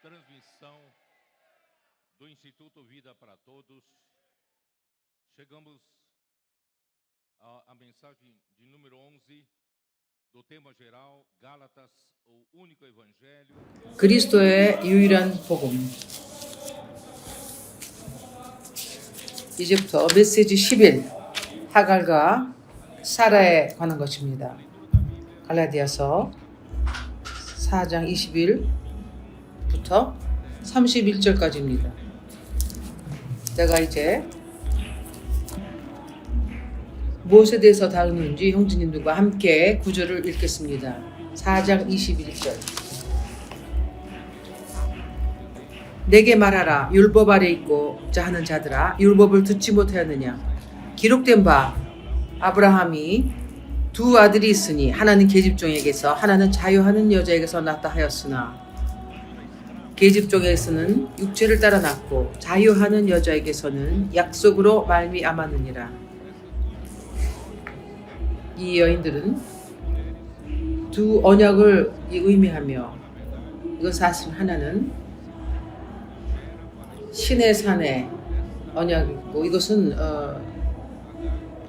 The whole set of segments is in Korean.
transmissão do Instituto Vida para Todos. Chegamos à mensagem de número 11 do tema geral, Gálatas, o único evangelho. 그리스도의 유일한 복음. 이제부터 메시지 11, 하갈과 사라에 관한 것입니다. 갈라디아서 4장 20일부터 31절까지입니다. 제가 이제 무엇에 대해서 다루는지 형제님들과 함께 구절을 읽겠습니다. 4장 21절. 내게 말하라. 율법 아래 있고자 하는 자들아, 율법을 듣지 못하였느냐? 기록된 바 아브라함이 두 아들이 있으니 하나는 계집종에게서 하나는 자유하는 여자에게서 낳았다 하였으나 계집종에게서는 육체를 따라 낳고 자유하는 여자에게서는 약속으로 말미암았느니라. 이 여인들은 두 언약을 의미하며, 이건 사실 하나는 신의 산의 언약이고, 이것은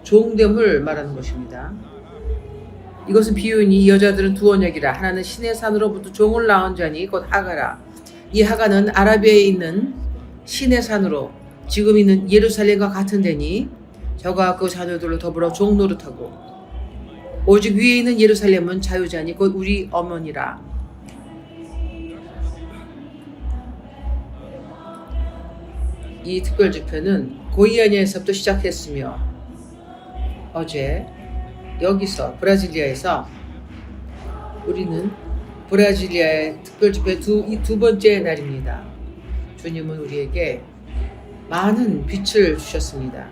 종됨을 말하는 것입니다. 이것은 비유니 이 여자들은 두 언약이라. 하나는 신의 산으로부터 종을 낳은 자니 곧 하가라. 이 하가는 아라비아에 있는 신의 산으로 지금 있는 예루살렘과 같은 데니 저가 그 자녀들로 더불어 종 노릇하고, 오직 위에 있는 예루살렘은 자유자니 곧 우리 어머니라. 이 특별 집회는 고이아니아에서부터 시작했으며, 어제 여기서 브라질리아에서 우리는 브라질리아의 특별 집회 두 번째 날입니다. 주님은 우리에게 많은 빛을 주셨습니다.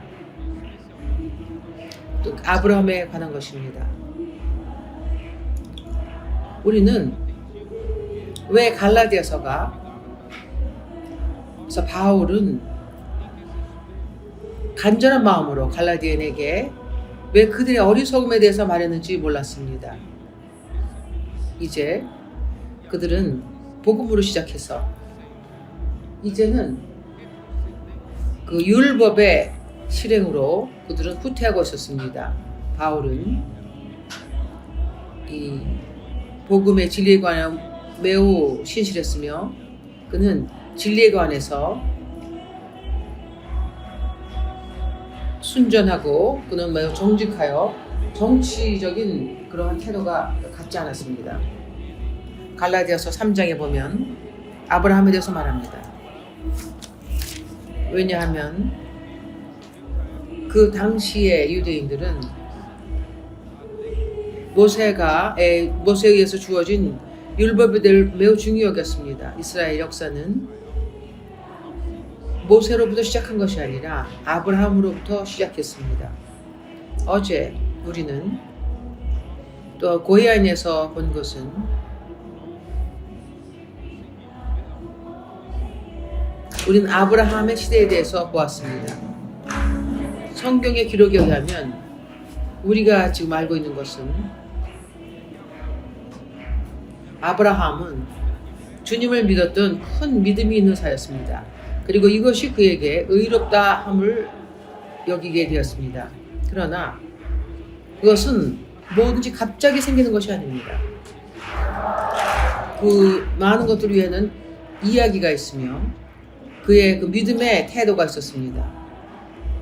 또 아브라함에 관한 것입니다. 우리는 왜 갈라디아서가, 그래서 바울은 간절한 마음으로 갈라디아인에게 왜 그들의 어리석음에 대해서 말했는지 몰랐습니다. 이제 그들은 복음으로 시작해서 이제는 그 율법의 실행으로 그들은 후퇴하고 있었습니다. 바울은 이 복음의 진리에 관해 매우 신실했으며, 그는 진리에 관해서 순전하고 그는 매우 정직하여 정치적인 그러한 태도가 갖지 않았습니다. 갈라디아서 3장에 보면 아브라함에 대해서 말합니다. 왜냐하면 그 당시의 유대인들은 모세에 의해서 주어진 율법에 대해 매우 중요히 여겼습니다. 이스라엘 역사는 모세로부터 시작한 것이 아니라 아브라함으로부터 시작했습니다. 어제 우리는 또 고이아니아에서 본 것은 우리는 아브라함의 시대에 대해서 보았습니다. 성경의 기록에 의하면 우리가 지금 알고 있는 것은 아브라함은 주님을 믿었던 큰 믿음이 있는 자였습니다. 그리고 이것이 그에게 의롭다함을 여기게 되었습니다. 그러나 그것은 뭐든지 갑자기 생기는 것이 아닙니다. 그 많은 것들 위에는 이야기가 있으며 그의 그 믿음의 태도가 있었습니다.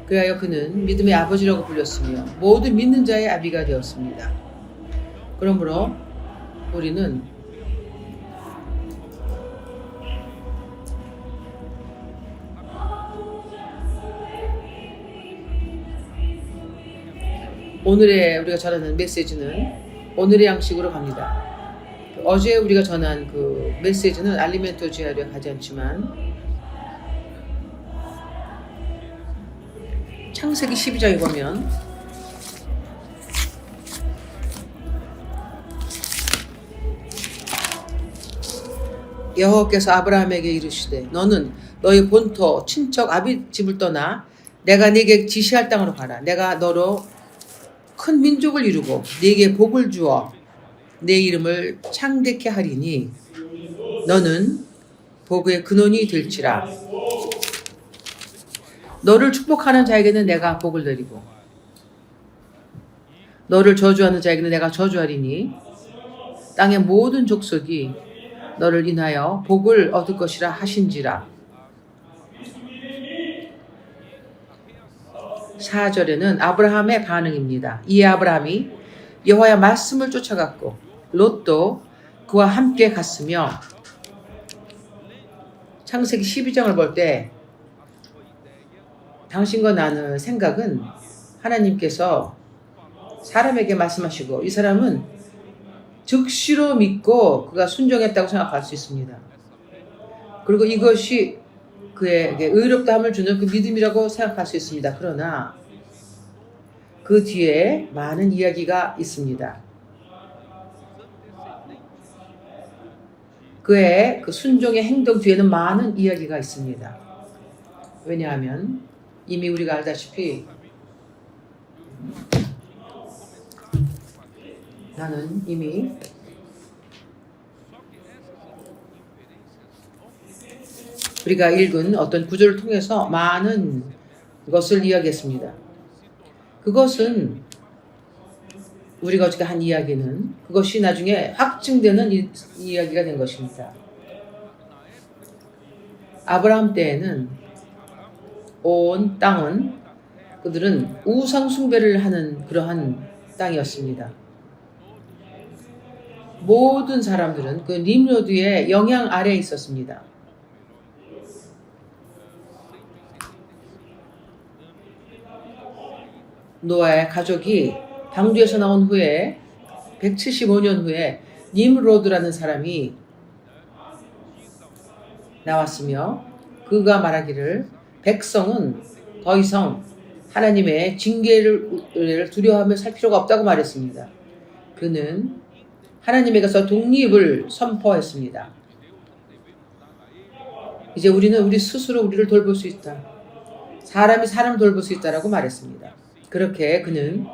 그리하여 그는 믿음의 아버지라고 불렸으며 모든 믿는 자의 아비가 되었습니다. 그러므로 우리는 오늘의 우리가 전하는 메시지는 오늘의 양식으로 갑니다. 어제 우리가 전한 그 메시지는 알리멘토 지하려 가지 않지만 창세기 12장에 보면 여호와께서 아브라함에게 이르시되 너는 너의 본토 친척 아비 집을 떠나 내가 네게 지시할 땅으로 가라. 내가 너로 큰 민족을 이루고 네게 복을 주어 내 이름을 창대케 하리니 너는 복의 근원이 될지라. 너를 축복하는 자에게는 내가 복을 내리고 너를 저주하는 자에게는 내가 저주하리니 땅의 모든 족속이 너를 인하여 복을 얻을 것이라 하신지라. 4절에는 아브라함의 반응입니다. 이에 아브라함이 여호와의 말씀을 쫓아갔고 롯도 그와 함께 갔으며, 창세기 12장을 볼 때 당신과 나는 생각은 하나님께서 사람에게 말씀하시고 이 사람은 즉시로 믿고 그가 순종했다고 생각할 수 있습니다. 그리고 이것이 그에게 의롭다함을 주는 그 믿음이라고 생각할 수 있습니다. 그러나 그 뒤에 많은 이야기가 있습니다. 그의 그 순종의 행동 뒤에는 많은 이야기가 있습니다. 왜냐하면 이미 우리가 알다시피 나는 이미 우리가 읽은 어떤 구절을 통해서 많은 것을 이야기했습니다. 그것은 우리가 어저께 한 이야기는 그것이 나중에 확증되는 이야기가 된 것입니다. 아브라함 때에는 온 땅은 그들은 우상 숭배를 하는 그러한 땅이었습니다. 모든 사람들은 그 nimrod의 영향 아래에 있었습니다. 노아의 가족이 방주에서 나온 후에 175년 후에 nimrod라는 사람이 나왔으며 그가 말하기를 백성은 더 이상 하나님의 징계를 두려워하며 살 필요가 없다고 말했습니다. 그는 하나님에게서 독립을 선포했습니다. 이제 우리는 우리 스스로 우리를 돌볼 수 있다. 사람이 사람을 돌볼 수 있다라고 말했습니다. 그렇게 그는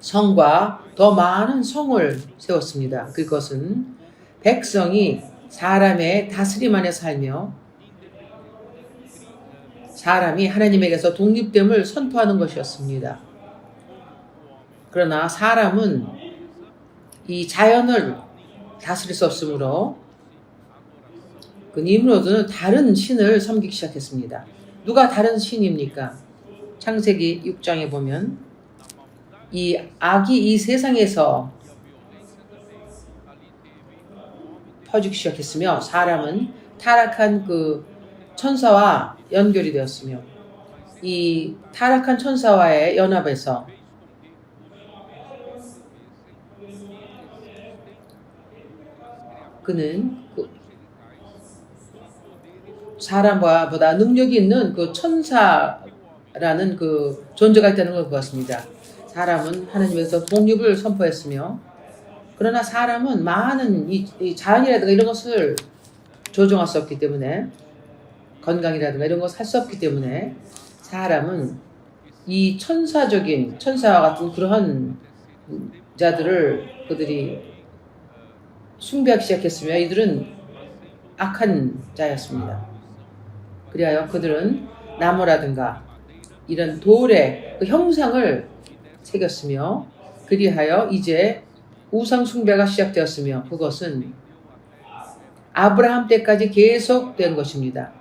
성과 더 많은 성을 세웠습니다. 그것은 백성이 사람의 다스림 안에 살며 사람이 하나님에게서 독립됨을 선포하는 것이었습니다. 그러나 사람은 이 자연을 다스릴 수 없으므로 그 nimrod는 다른 신을 섬기기 시작했습니다. 누가 다른 신입니까? 창세기 6장에 보면 이 악이 이 세상에서 퍼지기 시작했으며 사람은 타락한 그 천사와 연결이 되었으며 이 타락한 천사와의 연합에서 그는 사람보다 능력이 있는 그 천사라는 그 존재가 있다는 걸 보았습니다. 사람은 하나님에서 독립을 선포했으며 그러나 사람은 많은 이 자연이라든가 이런 것을 조종할 수 없기 때문에 건강이라든가 이런 것을 할 수 없기 때문에 사람은 이 천사적인 천사와 같은 그러한 자들을 그들이 숭배하기 시작했으며 이들은 악한 자였습니다. 그리하여 그들은 나무라든가 이런 돌의 그 형상을 새겼으며 그리하여 이제 우상 숭배가 시작되었으며 그것은 아브라함 때까지 계속된 것입니다.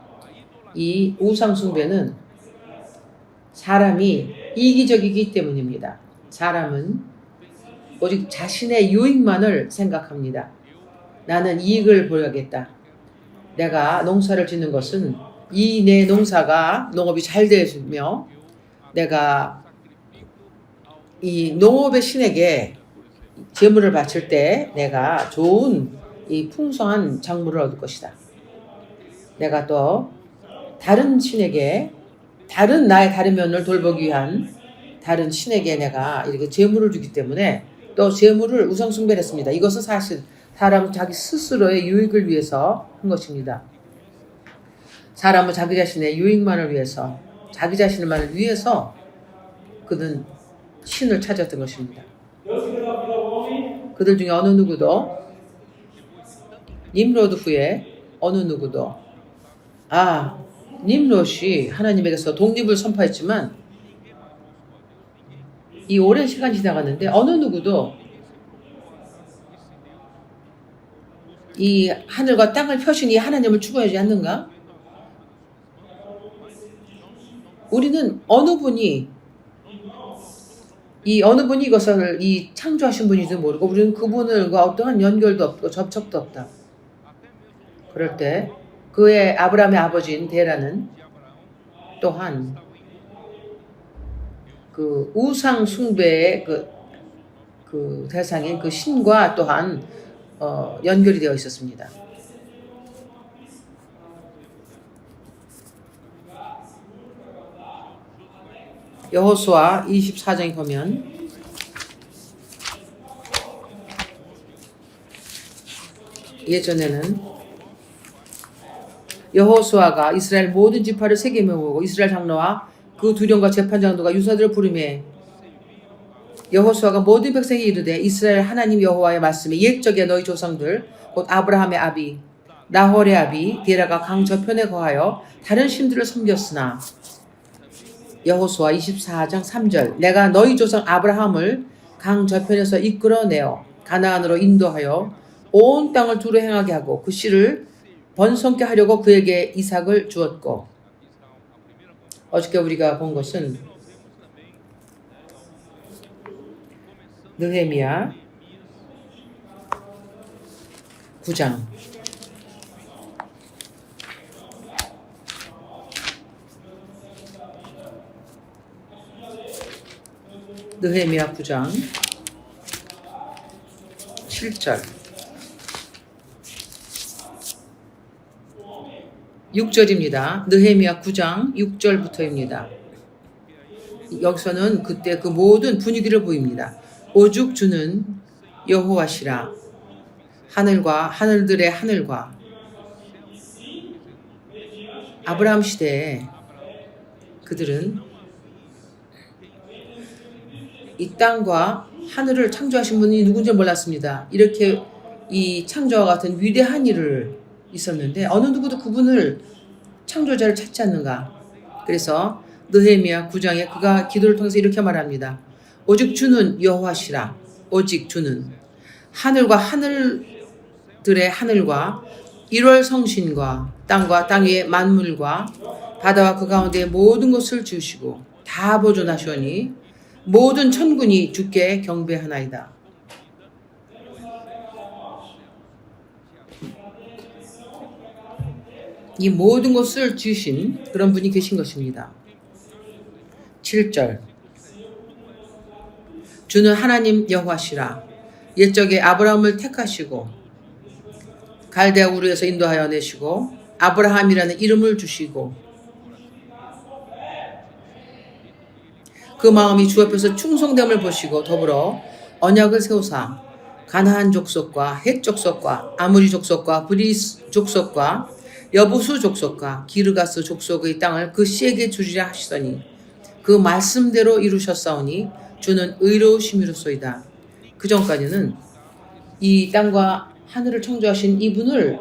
이 우상 숭배는 사람이 이기적이기 때문입니다. 사람은 오직 자신의 유익만을 생각합니다. 나는 이익을 보여야겠다. 내가 농사를 짓는 것은 이 내 농사가 농업이 잘 되며 내가 이 농업의 신에게 제물을 바칠 때 내가 좋은 이 풍성한 작물을 얻을 것이다. 내가 또 다른 신에게 나의 다른 면을 돌보기 위한 다른 신에게 내가 이렇게 제물을 주기 때문에 또 제물을 우상숭배를 했습니다. 이것은 사실 사람은 자기 스스로의 유익을 위해서 한 것입니다. 사람은 자기 자신의 유익만을 위해서, 자기 자신만을 위해서 그는 신을 찾았던 것입니다. 그들 중에 어느 누구도, 님로드 후에 어느 누구도, 님롯이 하나님에게서 독립을 선포했지만 이 오랜 시간이 지나갔는데 어느 누구도 이 하늘과 땅을 펴신 이 하나님을 추구하지 않는가? 우리는 어느 분이 이것을 이 창조하신 분인지도 모르고 우리는 그분과 어떠한 연결도 없고 접촉도 없다. 그럴 때 그의 아브라함의 아버지인 데라는 또한 그 우상 숭배의 그 대상인 그 신과 또한 연결이 되어 있었습니다. 여호수아 24장에 보면 예전에는 여호수아가 이스라엘 모든 지파를 세게 모으고 이스라엘 장로와 그 두령과 재판장도가 유사들을 부르매 여호수아가 모든 백성에게 이르되 이스라엘 하나님 여호와의 말씀에 옛적에 너희 조상들 곧 아브라함의 아비 나홀의 아비 데라가 강 저편에 거하여 다른 신들을 섬겼으나 여호수아 24장 3절 내가 너희 조상 아브라함을 강 저편에서 이끌어내어 가나안으로 인도하여 온 땅을 두루 행하게 하고 그 씨를 번성케 하려고 그에게 이삭을 주었고 어저께 우리가 본 것은 느헤미야 9장 느헤미야 9장 7절 6절입니다. 느헤미야 9장 6절부터입니다. 여기서는 그때 그 모든 분위기를 보입니다. 오죽 주는 여호와시라 하늘과 하늘들의 하늘과 아브라함 시대에 그들은 이 땅과 하늘을 창조하신 분이 누군지 몰랐습니다. 이렇게 이 창조와 같은 위대한 일을 있었는데 어느 누구도 그분을 창조자를 찾지 않는가. 그래서 느헤미야 9장에 그가 기도를 통해서 이렇게 말합니다. 오직 주는 여호와시라. 오직 주는 하늘과 하늘들의 하늘과 1월 성신과 땅과 땅 위의 만물과 바다와 그 가운데 모든 것을 지으시고 다 보존하시오니 모든 천군이 주께 경배하나이다. 이 모든 것을 지으신 그런 분이 계신 것입니다. 7절 주는 하나님 여호와시라. 옛적에 아브라함을 택하시고 갈대아 우르에서 인도하여 내시고 아브라함이라는 이름을 주시고 그 마음이 주 앞에서 충성됨을 보시고 더불어 언약을 세우사 가나안 족속과 헷 족속과 아무리 족속과 브리스 족속과 여부수 족속과 기르가스 족속의 땅을 그 씨에게 주리라 하시더니 그 말씀대로 이루셨사오니 주는 의로우심이로소이다. 그 전까지는 이 땅과 하늘을 창조하신 이분을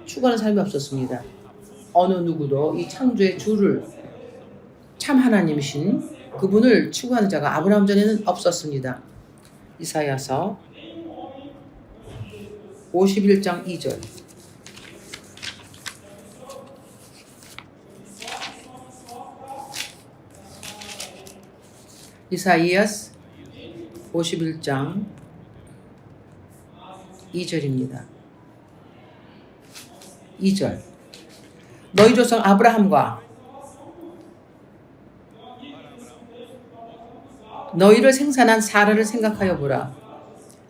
추구하는 사람이 없었습니다. 어느 누구도 이 창조의 주를 참 하나님이신 그분을 추구하는 자가 아브라함 전에는 없었습니다. 이사야서 51장 2절 이사이아스 51장 2절입니다. 2절 너희 조상 아브라함과 너희를 생산한 사라를 생각하여 보라.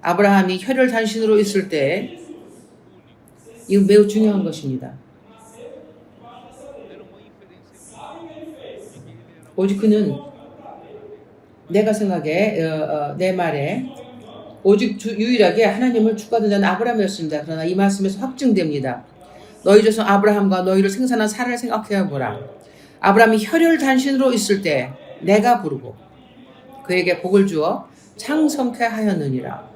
아브라함이 혈혈단신으로 있을 때 이거 매우 중요한 것입니다. 오직 그는 내가 생각에 내 말에 오직 유일하게 하나님을 축복하던 자는 아브라함이었습니다. 그러나 이 말씀에서 확증됩니다. 너희 조상 아브라함과 너희를 생산한 사라를 생각해 보라. 아브라함이 혈혈단신으로 있을 때 내가 부르고 그에게 복을 주어 창성케 하였느니라.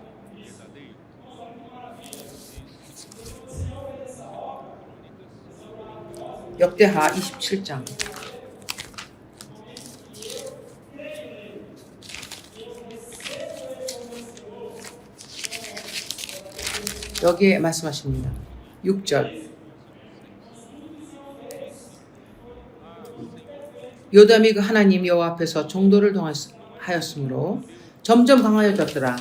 역대하 27장. 여기에 말씀하십니다. 6절. 요담이 그 하나님 여호와 앞에서 정도를 하였으므로 점점 강하여졌더라.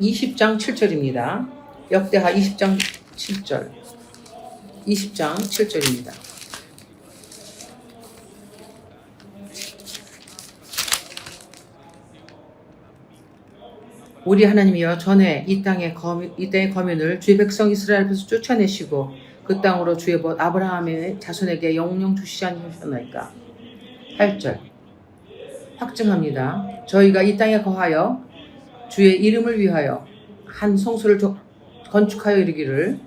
(20장 7절입니다) 역대하 20장 7절. 20장 7절입니다. 우리 하나님이여 전에 이 땅의 거민을 주의 백성 이스라엘 앞에서 쫓아내시고 그 땅으로 주의 법 아브라함의 자손에게 영영 주시지 않으셨나이까. 8절. 확증합니다. 저희가 이 땅에 거하여 주의 이름을 위하여 한 성소를 건축하여 이르기를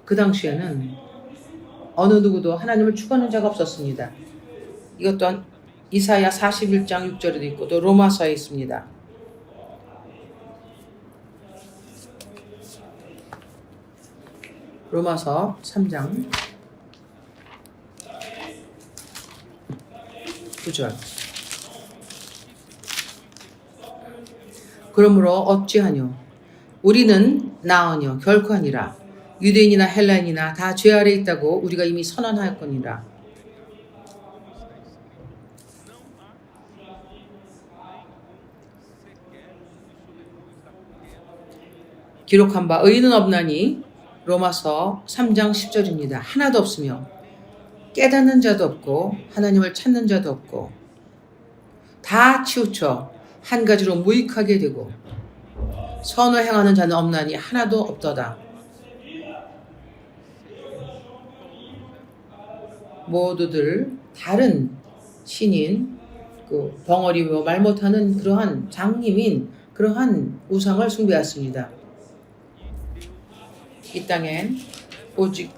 그 당시에는 어느 누구도 하나님을 축원하는 자가 없었습니다. 이것 또한 이사야 41장 6절에도 있고 또 로마서에 있습니다. 로마서 3장 9절. 그러므로 어찌하뇨? 우리는 나으뇨? 결코 아니라. 유대인이나 헬라인이나 다 죄 아래 있다고 우리가 이미 선언하였거니라. 기록한 바 의인은 없나니 로마서 3장 10절입니다. 하나도 없으며 깨닫는 자도 없고 하나님을 찾는 자도 없고 다 치우쳐 한 가지로 무익하게 되고 선을 행하는 자는 없나니 하나도 없도다. 모두들 다른 신인 그 벙어리며 말 못하는 그러한 장님인 그러한 우상을 숭배했습니다. 이 땅엔 오직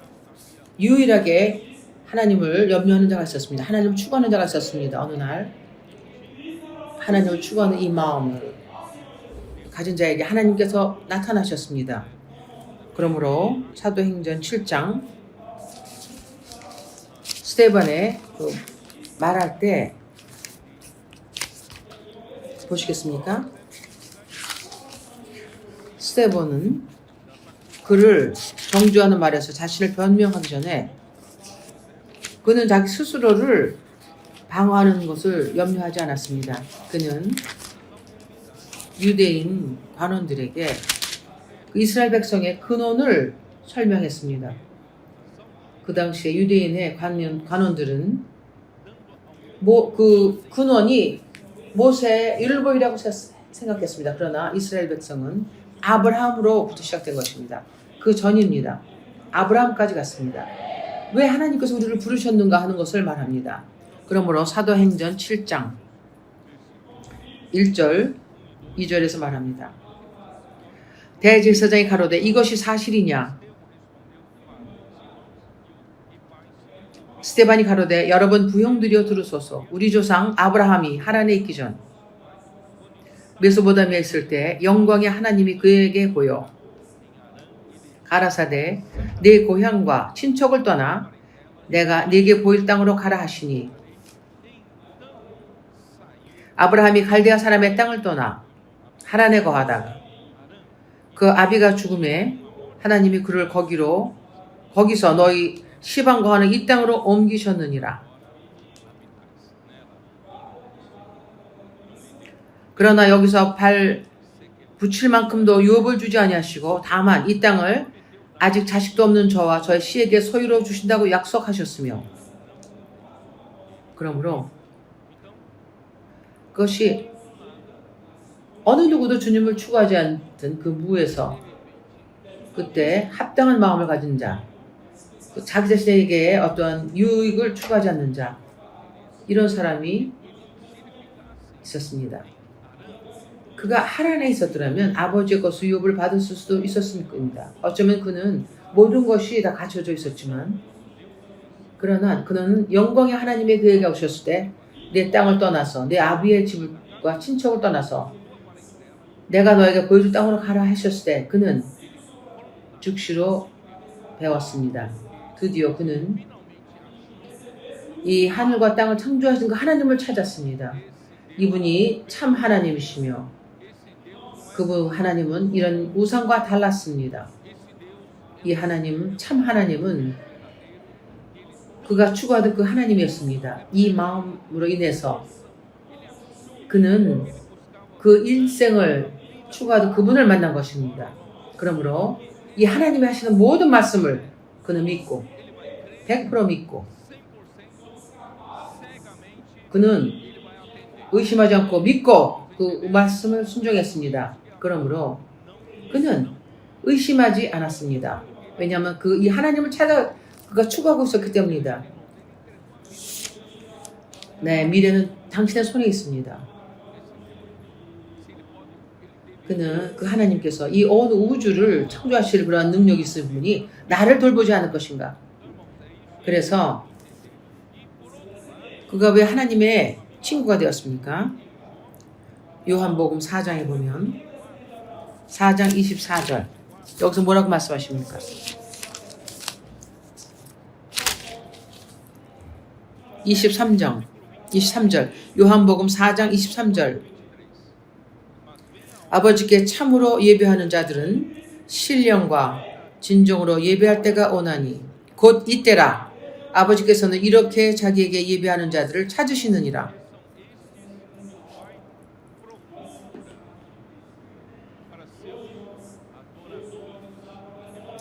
유일하게 하나님을 염려하는 자가 있었습니다. 하나님을 추구하는 자가 있었습니다. 어느 날 하나님을 추구하는 이 마음을 가진 자에게 하나님께서 나타나셨습니다. 그러므로 사도행전 7장 스데반의 그 말할 때 보시겠습니까? 스데반은 그를 정죄하는 말에서 자신을 변명하기 전에 그는 자기 스스로를 방어하는 것을 염려하지 않았습니다. 그는 유대인 관원들에게 그 이스라엘 백성의 근원을 설명했습니다. 그 당시에 유대인의 관원들은 그 근원이 모세의 율법이라고 생각했습니다. 그러나 이스라엘 백성은 아브라함으로부터 시작된 것입니다. 그 전입니다. 아브라함까지 갔습니다. 왜 하나님께서 우리를 부르셨는가 하는 것을 말합니다. 그러므로 사도행전 7장 1절 2절에서 말합니다. 대제사장이 가로되 이것이 사실이냐? 스데반이 가로되 여러분 부형들이여 들으소서. 우리 조상 아브라함이 하란에 있기 전 메소보다미아에 있을 때 영광의 하나님이 그에게 보여 가라사대 내 고향과 친척을 떠나 내가 네게 보일 땅으로 가라 하시니 아브라함이 갈대아 사람의 땅을 떠나 하란에 거하다가 그 아비가 죽음에 하나님이 그를 거기서 너희 시방 거하는 이 땅으로 옮기셨느니라. 그러나 여기서 발 붙일 만큼도 유업을 주지 아니하시고 다만 이 땅을 아직 자식도 없는 저와 저의 씨에게 소유로 주신다고 약속하셨으며 그러므로 그것이 어느 누구도 주님을 추구하지 않던 그 무에서 그때 합당한 마음을 가진 자, 자기 자신에게 어떠한 유익을 추구하지 않는 자, 이런 사람이 있었습니다. 그가 하나님에 있었더라면 아버지의 것을 유업을 받을 수도 있었을 겁니다. 어쩌면 그는 모든 것이 다 갖춰져 있었지만, 그러나 그는 영광의 하나님의 그에게 오셨을 때 내 땅을 떠나서 내 아비의 집과 친척을 떠나서 내가 너에게 보여줄 땅으로 가라 하셨을 때 그는 즉시로 배웠습니다. 드디어 그는 이 하늘과 땅을 창조하신 그 하나님을 찾았습니다. 이분이 참 하나님이시며 그분 하나님은 이런 우상과 달랐습니다. 이 하나님, 참 하나님은 그가 추구하던 그 하나님이었습니다. 이 마음으로 인해서 그는 그 일생을 추구하던 그분을 만난 것입니다. 그러므로 이 하나님이 하시는 모든 말씀을 그는 믿고 100% 믿고 그는 의심하지 않고 믿고 그 말씀을 순종했습니다. 그러므로 그는 의심하지 않았습니다. 왜냐하면 이 하나님을 그가 추구하고 있었기 때문이다. 네, 미래는 당신의 손에 있습니다. 그는 그 하나님께서 이 온 우주를 창조하실 그러한 능력이 있을 분이 나를 돌보지 않을 것인가. 그래서 그가 왜 하나님의 친구가 되었습니까? 요한복음 4장에 보면 4장 24절 여기서 뭐라고 말씀하십니까? 23절 요한복음 4장 23절 아버지께 참으로 예배하는 자들은 신령과 진정으로 예배할 때가 오나니 곧 이때라 아버지께서는 이렇게 자기에게 예배하는 자들을 찾으시느니라.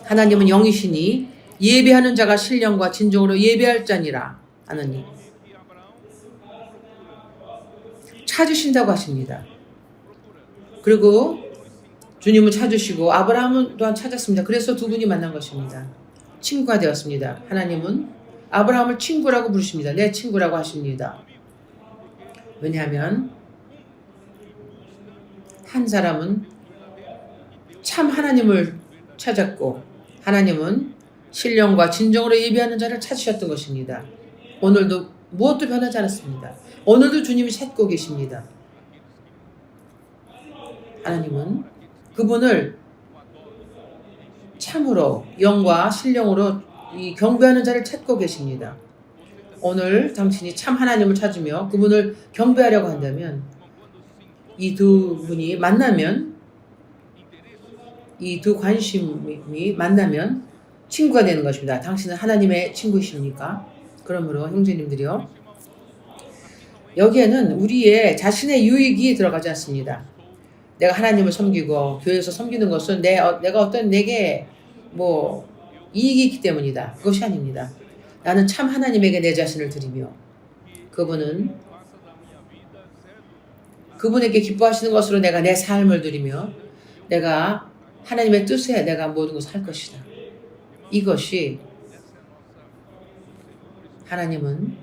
하나님은 영이시니 예배하는 자가 신령과 진정으로 예배할 자니라 하느니 찾으신다고 하십니다. 그리고 주님은 찾으시고 아브라함은 또한 찾았습니다. 그래서 두 분이 만난 것입니다. 친구가 되었습니다. 하나님은 아브라함을 친구라고 부르십니다. 내 친구라고 하십니다. 왜냐하면 한 사람은 참 하나님을 찾았고 하나님은 신령과 진정으로 예배하는 자를 찾으셨던 것입니다. 오늘도 무엇도 변하지 않았습니다. 오늘도 주님이 찾고 계십니다. 하나님은 그분을 참으로 영과 신령으로 이 경배하는 자를 찾고 계십니다. 오늘 당신이 참 하나님을 찾으며 그분을 경배하려고 한다면 이 두 분이 만나면 이 두 관심이 만나면 친구가 되는 것입니다. 당신은 하나님의 친구이십니까? 그러므로 형제님들이요. 여기에는 우리의 자신의 유익이 들어가지 않습니다. 내가 하나님을 섬기고 교회에서 섬기는 것은 내가 어떤 내게 이익이 있기 때문이다. 그것이 아닙니다. 나는 참 하나님에게 내 자신을 드리며 그분에게 기뻐하시는 것으로 내가 내 삶을 드리며 내가 하나님의 뜻에 내가 모든 것을 할 것이다. 이것이 하나님은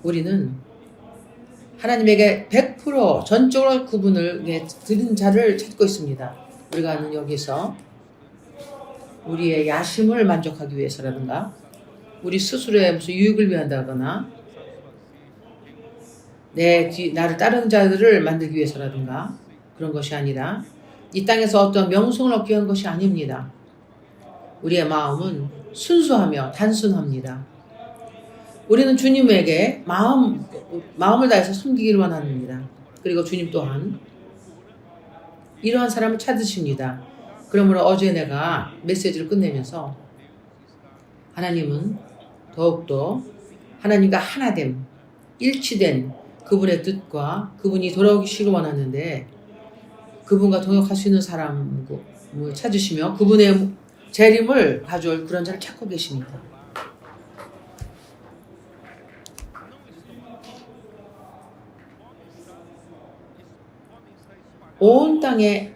우리는 하나님에게 100% 전적으로 그분을 드린 자를 찾고 있습니다. 우리가 여기서 우리의 야심을 만족하기 위해서라든가 우리 스스로의 무슨 유익을 위한다거나 나를 따르는 자들을 만들기 위해서라든가 그런 것이 아니라 이 땅에서 어떤 명성을 얻기 위한 것이 아닙니다. 우리의 마음은 순수하며 단순합니다. 우리는 주님에게 마음을 다해서 섬기기를 원합니다. 그리고 주님 또한 이러한 사람을 찾으십니다. 그러므로 어제 내가 메시지를 끝내면서 하나님은 더욱더 하나님과 하나됨, 일치된 그분의 뜻과 그분이 돌아오시기를 원하는데 그분과 동역할 수 있는 사람을 찾으시며 그분의 재림을 가져올 그런 자를 찾고 계십니다. 온 땅에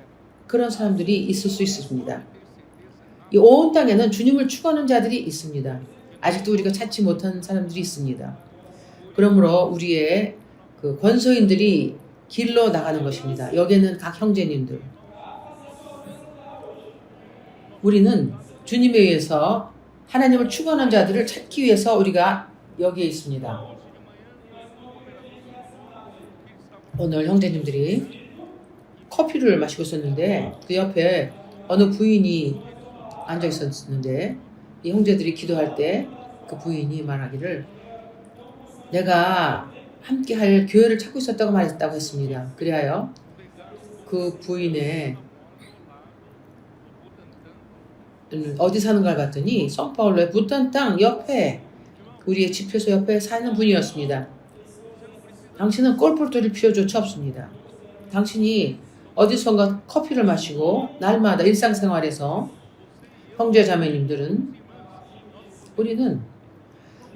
그런 사람들이 있을 수 있습니다. 이 온 땅에는 주님을 추구하는 자들이 있습니다. 아직도 우리가 찾지 못한 사람들이 있습니다. 그러므로 우리의 그 권서인들이 길로 나가는 것입니다. 여기에는 각 형제님들. 우리는 주님에 의해서 하나님을 추구하는 자들을 찾기 위해서 우리가 여기에 있습니다. 오늘 형제님들이 커피를 마시고 있었는데 그 옆에 어느 부인이 앉아 있었는데 이 형제들이 기도할 때 그 부인이 말하기를 내가 함께 할 교회를 찾고 있었다고 말했다고 했습니다. 그리하여 그 부인의 어디 사는가 봤더니 성파울로의 부탄 땅 옆에 우리의 집회소 옆에 사는 분이었습니다. 당신은 꼴볼도를 피워조차 없습니다. 당신이 어디선가 커피를 마시고 날마다 일상생활에서 형제 자매님들은 우리는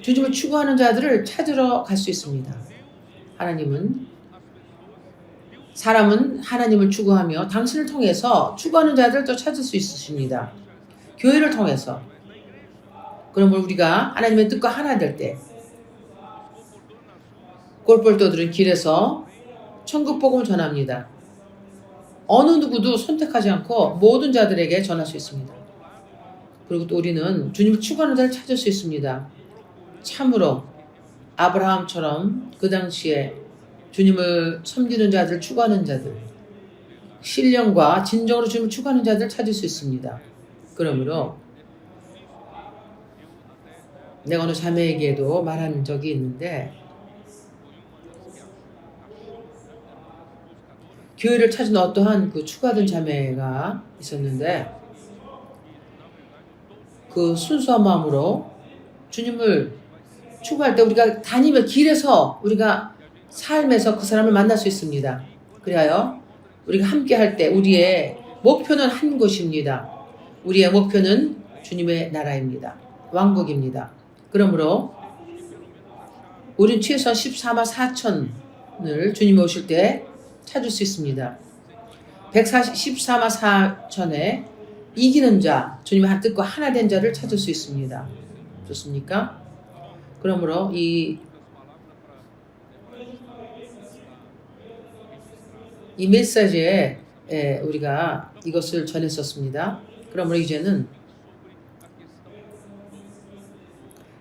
주님을 추구하는 자들을 찾으러 갈 수 있습니다. 사람은 하나님을 추구하며 당신을 통해서 추구하는 자들도 찾을 수 있으십니다. 교회를 통해서. 그러므로 우리가 하나님의 뜻과 하나 될 때 꼴볼도들은 길에서 천국 복음을 전합니다. 어느 누구도 선택하지 않고 모든 자들에게 전할 수 있습니다. 그리고 또 우리는 주님을 추구하는 자를 찾을 수 있습니다. 참으로 아브라함처럼 그 당시에 주님을 섬기는 자들, 추구하는 자들, 신령과 진정으로 주님을 추구하는 자들 찾을 수 있습니다. 그러므로 내가 어느 자매에게도 말한 적이 있는데 교회를 찾은 어떠한 그 추구하던 자매가 있었는데 그 순수한 마음으로 주님을 추구할 때 우리가 다니며 길에서 우리가 삶에서 그 사람을 만날 수 있습니다. 그래야 우리가 함께 할 때 우리의 목표는 한 곳입니다. 우리의 목표는 주님의 나라입니다. 왕국입니다. 그러므로 우리는 최소한 14만 4천을 주님이 오실 때 찾을 수 있습니다. 14만 4천에 이기는 자, 주님의 한 뜻과 하나 된 자를 찾을 수 있습니다. 좋습니까? 그러므로 이 메시지에 우리가 이것을 전했었습니다. 그러므로 이제는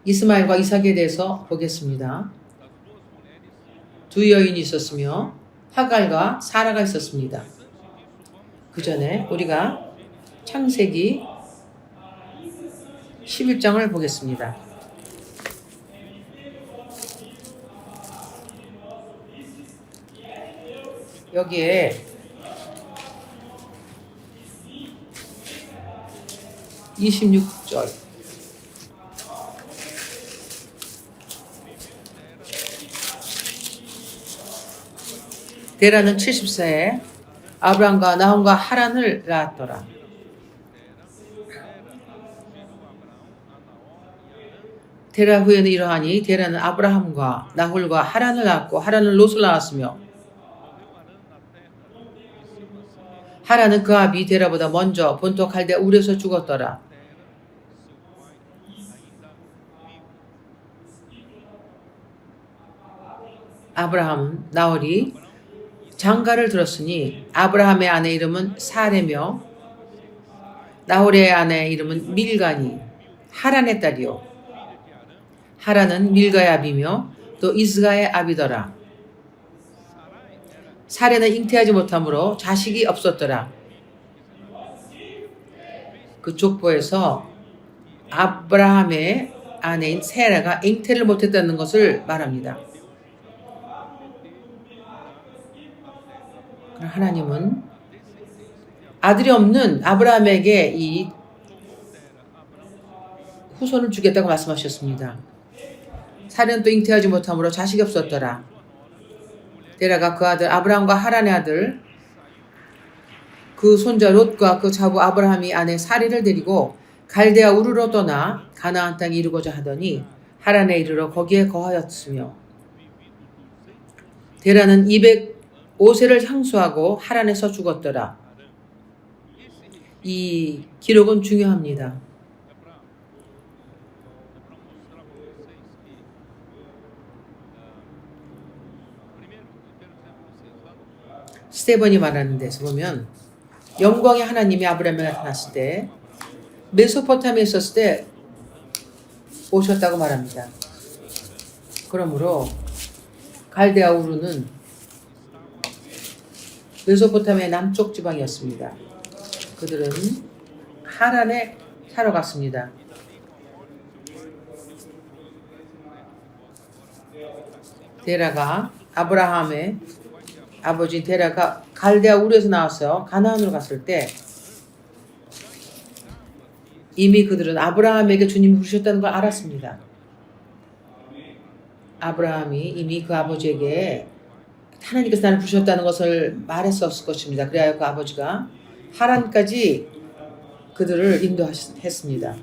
이스마엘과 이삭에 대해서 보겠습니다. 두 여인이 있었으며 하갈과 사라가 있었습니다. 그 전에 우리가 창세기 11장을 보겠습니다. 여기에 26절 데라는 70세에 아브람과 나홈과 하란을 낳았더라. 데라 후에는 이러하니 데라는 아브라함과 나홀과 하란을 낳았고 하란은 롯을 낳았으며 하란은 그 아비 데라보다 먼저 본토 갈대아 울에서 죽었더라. 아브라함은 나홀이 장가를 들었으니 아브라함의 아내 이름은 사레며 나홀의 아내 이름은 밀가니 하란의 딸이요 하란은 밀가의 아비며 또 이스가의 아비더라. 사레는 잉태하지 못하므로 자식이 없었더라. 그 족보에서 아브라함의 아내인 세라가 잉태를 못했다는 것을 말합니다. 하나님은 아들이 없는 아브라함에게 이 후손을 주겠다고 말씀하셨습니다. 사레는 또 잉태하지 못하므로 자식이 없었더라. 데라가 그 아들 아브라함과 하란의 아들 그 손자 롯과 그 자부 아브라함이 아내 사레를 데리고 갈대아 우르로 떠나 가나안 땅에 이르고자 하더니 하란에 이르러 거기에 거하였으며 데라는 오세를 상수하고 하란에서 죽었더라. 이 기록은 중요합니다. 스테반이 말하는 데서 보면 영광의 하나님이 아브라함에 나타났을 때 메소포타미아에 있었을 때 오셨다고 말합니다. 그러므로 갈대아 우르는 메소포타미아의 남쪽 지방이었습니다. 그들은 하란에 사러 갔습니다. 데라가 아브라함의 아버지 데라가 갈대아 우르에서 나와서 가나안으로 갔을 때 이미 그들은 아브라함에게 주님이 부르셨다는 걸 알았습니다. 아브라함이 이미 그 아버지에게 하나님께서 나를 부르셨다는 것을 말했었을 것입니다. 그래야 그 아버지가 하란까지 그들을 인도했습니다.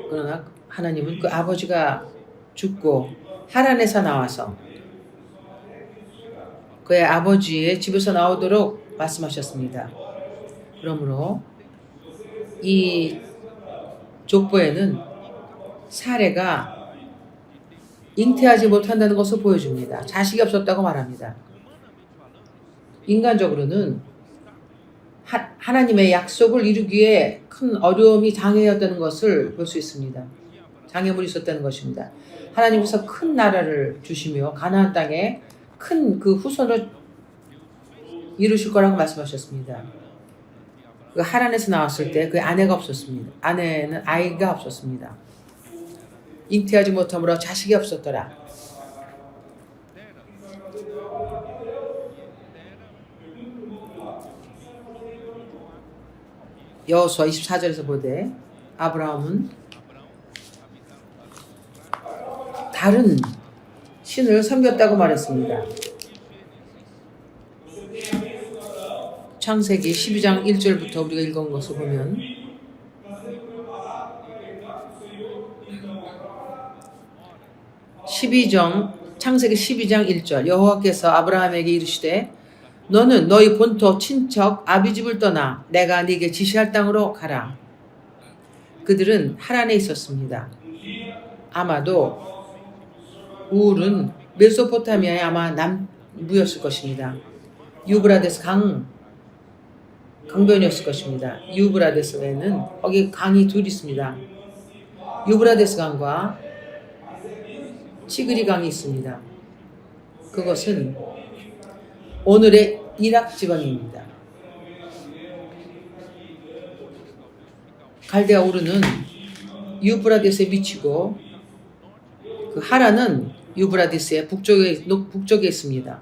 그러나 하나님은 그 아버지가 죽고 하란에서 나와서 그의 아버지의 집에서 나오도록 말씀하셨습니다. 그러므로 이 족보에는 사례가 잉태하지 못한다는 것을 보여줍니다. 자식이 없었다고 말합니다. 인간적으로는 하나님의 약속을 이루기에 큰 어려움이 장애였다는 것을 볼 수 있습니다. 장애물이 있었다는 것입니다. 하나님께서 큰 나라를 주시며 가나안 땅에 큰 그 후손을 이루실 거라고 말씀하셨습니다. 그 하란에서 나왔을 때 그 아내가 없었습니다. 아내는 아이가 없었습니다. 잉태하지 못함으로 자식이 없었더라. 여호수아 24절에서 보되 아브라함은 다른 신을 섬겼다고 말했습니다. 창세기 12장 1절부터 우리가 읽은 것을 보면 창세기 12장 1절 여호와께서 아브라함에게 이르시되 너는 너희 본토 친척 아비집을 떠나 내가 네게 지시할 땅으로 가라. 그들은 하란에 있었습니다. 아마도 우울은 메소포타미아의 아마 남부였을 것입니다. 유브라데스 강변이었을 것입니다. 유브라데스에는 거기 강이 둘 있습니다. 유브라데스 강과 티그리 강이 있습니다. 그것은 오늘의 이락 지방입니다. 갈대아 우르는 유브라데스에 미치고 그 하란은 유브라데스의 북쪽에 있습니다.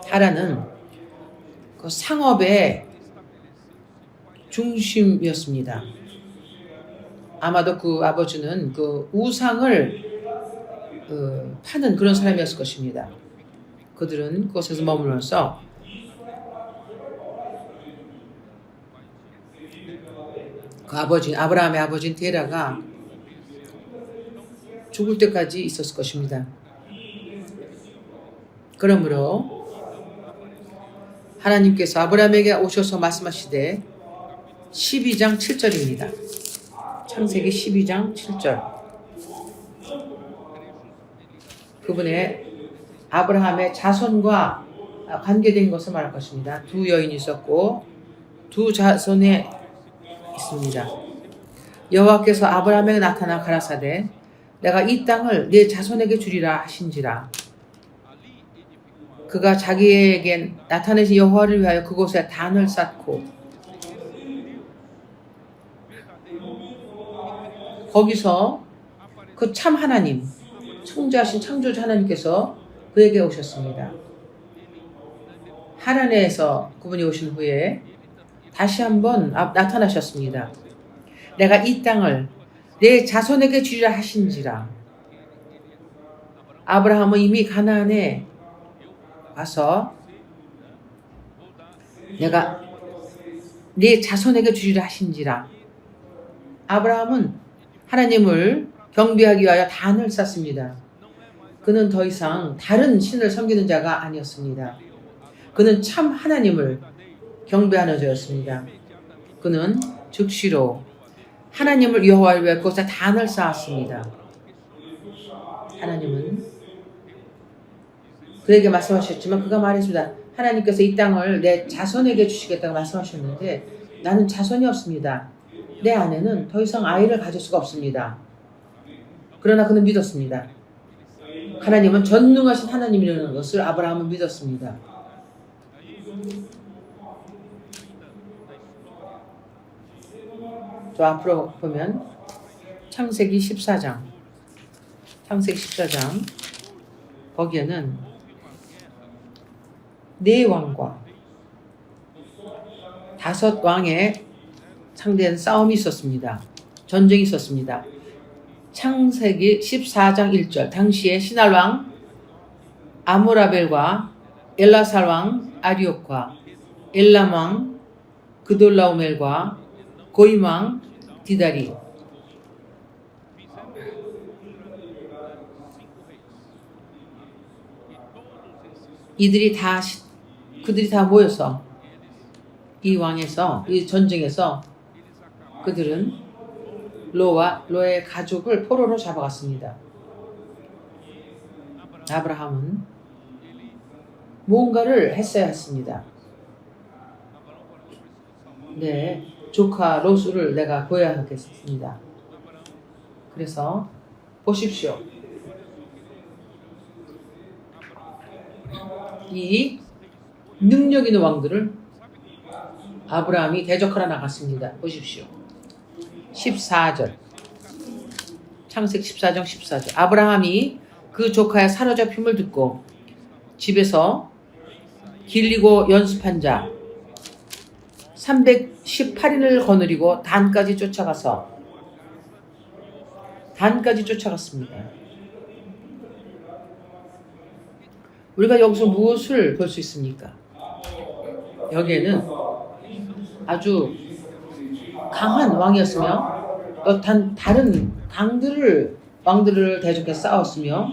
하란은 그 상업의 중심이었습니다. 아마도 그 아버지는 그 우상을 파는 그런 사람이었을 것입니다. 그들은 그곳에서 머물러서 그 아브라함의 아버지인 데라가 죽을 때까지 있었을 것입니다. 그러므로 하나님께서 아브라함에게 오셔서 말씀하시되 12장 7절입니다. 창세기 12장 7절. 그분의 아브라함의 자손과 관계된 것을 말할 것입니다. 두 여인이 있었고 두 자손에 있습니다. 여호와께서 아브라함에게 나타나 가라사대 내가 이 땅을 네 자손에게 주리라 하신지라. 그가 자기에게 나타내신 여호와를 위하여 그곳에 단을 쌓고 거기서 그 참 하나님 창조하신 창조주 하나님께서 그에게 오셨습니다. 하란에서 그분이 오신 후에 다시 한번 나타나셨습니다. 내가 이 땅을 내 자손에게 주리라 하신지라. 아브라함은 이미 가나안에 와서 내가 내 자손에게 주리라 하신지라. 아브라함은 하나님을 경배하기 위하여 단을 쌌습니다. 그는 더 이상 다른 신을 섬기는 자가 아니었습니다. 그는 참 하나님을 경배하는 자였습니다. 그는 즉시로 하나님을 여호와를 위하여 그곳에 단을 쌓았습니다. 하나님은 그에게 말씀하셨지만 그가 말했습니다. 하나님께서 이 땅을 내 자손에게 주시겠다고 말씀하셨는데 나는 자손이 없습니다. 내 아내는 더 이상 아이를 가질 수가 없습니다. 그러나 그는 믿었습니다. 하나님은 전능하신 하나님이라는 것을 아브라함은 믿었습니다. 저 앞으로 보면 창세기 14장 거기에는 네 왕과 5 왕의 상대한 싸움이 있었습니다. 전쟁이 있었습니다. 창세기 14장 1절 당시에 신할왕 아모라벨과 엘라살왕 아리옥과 엘람왕 그돌라오멜과 고임왕 디다리 그들이 다 모여서 이 전쟁에서 그들은 로의 가족을 포로로 잡아갔습니다. 아브라함은 무언가를 했어야 했습니다. 네, 조카 롯을 내가 구해야 하겠습니다. 그래서 보십시오. 이 능력 있는 왕들을 아브라함이 대적하러 나갔습니다. 보십시오. 14절 창세기 14장 14절 아브라함이 그 조카의 사로잡힘을 듣고 집에서 길리고 연습한 자 318인을 거느리고 단까지 쫓아갔습니다. 우리가 여기서 무엇을 볼 수 있습니까? 여기에는 아주 강한 왕이었으며 또 다른 왕들을 대적해 싸웠으며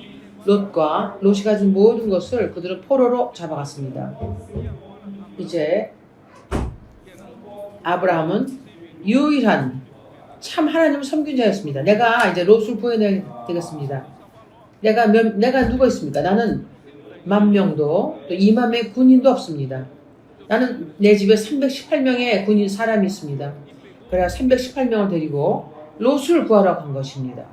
롯이 가진 모든 것을 그들은 포로로 잡아갔습니다. 이제 아브라함은 유일한 참 하나님을 섬긴 자였습니다. 내가 이제 롯을 구해내야 되겠습니다. 내가 누가 있습니까? 나는 10,000명도 또 20,000명의 군인도 없습니다. 나는 내 집에 318명의 군인 사람이 있습니다. 그래야 318명을 데리고 롯을 구하러 간 것입니다.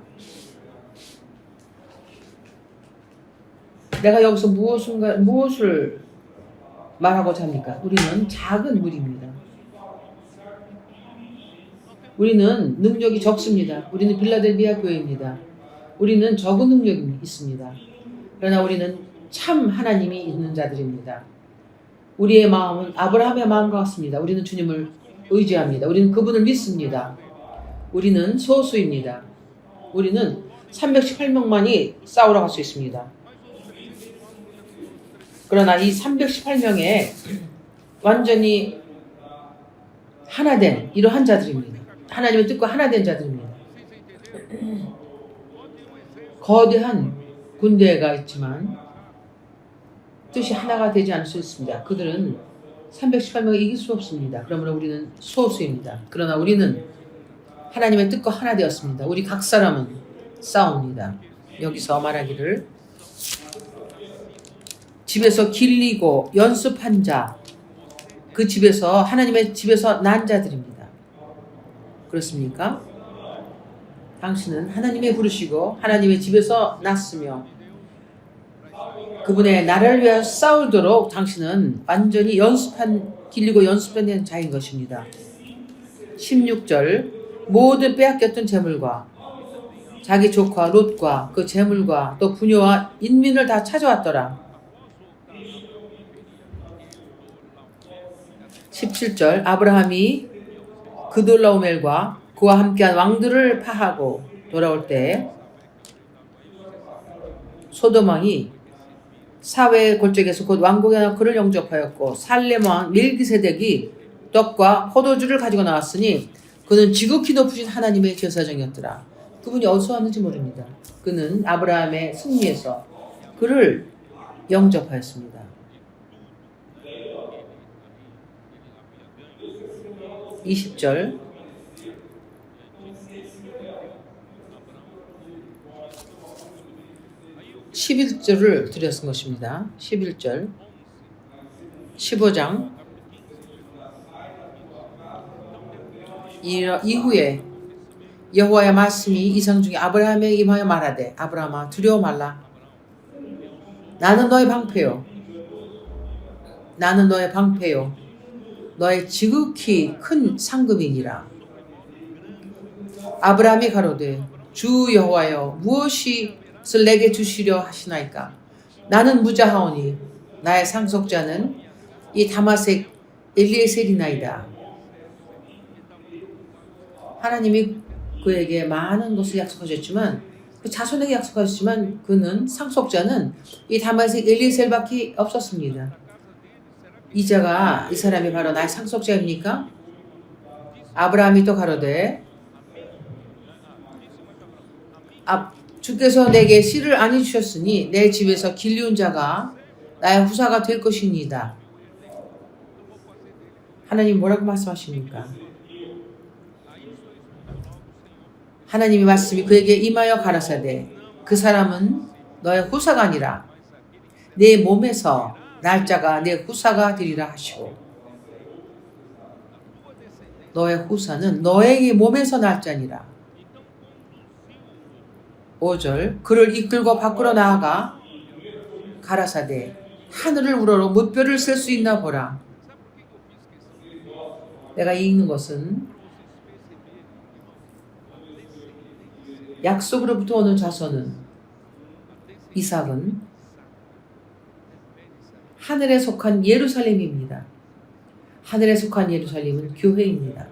내가 여기서 무엇을 말하고자 합니까? 우리는 작은 무리입니다. 우리는 능력이 적습니다. 우리는 빌라델비아 교회입니다. 우리는 적은 능력이 있습니다. 그러나 우리는 참 하나님이 있는 자들입니다. 우리의 마음은 아브라함의 마음과 같습니다. 우리는 주님을 의지합니다. 우리는 그분을 믿습니다. 우리는 소수입니다. 우리는 318명만이 싸우러 갈 수 있습니다. 그러나 이 318명의 완전히 하나된 이러한 자들입니다. 하나님의 뜻과 하나된 자들입니다. 거대한 군대가 있지만 뜻이 하나가 되지 않을 수 있습니다. 그들은 318명을 이길 수 없습니다. 그러므로 우리는 소수입니다. 그러나 우리는 하나님의 뜻과 하나 되었습니다. 우리 각 사람은 싸웁니다. 여기서 말하기를 집에서 길리고 연습한 자, 그 집에서 하나님의 집에서 난 자들입니다. 그렇습니까? 당신은 하나님의 부르시고 하나님의 집에서 났으며 그분의 나라를 위하여 싸우도록 당신은 완전히 길리고 연습한 자인 것입니다. 16절 모든 빼앗겼던 재물과 자기 조카 롯과 그 재물과 또 부녀와 인민을 다 찾아왔더라. 17절 아브라함이 그돌라오멜과 그와 함께한 왕들을 파하고 돌아올 때 소돔 왕이 사회의 골짜기에서 곧 왕궁에 그를 영접하였고 살렘 왕 멜기세덱이 떡과 포도주를 가지고 나왔으니 그는 지극히 높으신 하나님의 제사장이었더라. 그분이 어디서 왔는지 모릅니다. 그는 아브라함의 승리에서 그를 영접하였습니다. 20절 11절을 들여 쓴 것입니다. 11절 15장 이후에 여호와의 말씀이 이상 중에 아브라함에게 임하여 말하되 아브라함아 두려워 말라. 나는 너의 방패요. 나는 너의 방패요. 너의 지극히 큰 상급이니라. 아브라함이 가로되 주 여호와여 무엇을 내게 주시려 하시나이까. 나는 무자하오니 나의 상속자는 이 다마색 엘리에셀이나이다. 하나님이 그에게 많은 것을 약속하셨지만 그 자손에게 약속하셨지만 그는 상속자는 이 다마색 엘리에셀밖에 없었습니다. 이자가 이 사람이 바로 나의 상속자입니까? 아브라함이 또 가로되 주께서 내게 씨를 아니 주셨으니 내 집에서 길리운 자가 나의 후사가 될 것이니이다. 하나님 뭐라고 말씀하십니까? 하나님의 말씀이 그에게 임하여 가라사대 그 사람은 너의 후사가 아니라 내 몸에서 날짜가 내 후사가 되리라 하시고 너의 후사는 너에게 몸에서 날짜니라. 5절 그를 이끌고 밖으로 나아가 가라사대 하늘을 우러러 무뼈를 셀 수 있나 보라. 내가 읽는 것은 약속으로부터 오는 자손은 이삭은 하늘에 속한 예루살렘입니다. 하늘에 속한 예루살렘은 교회입니다.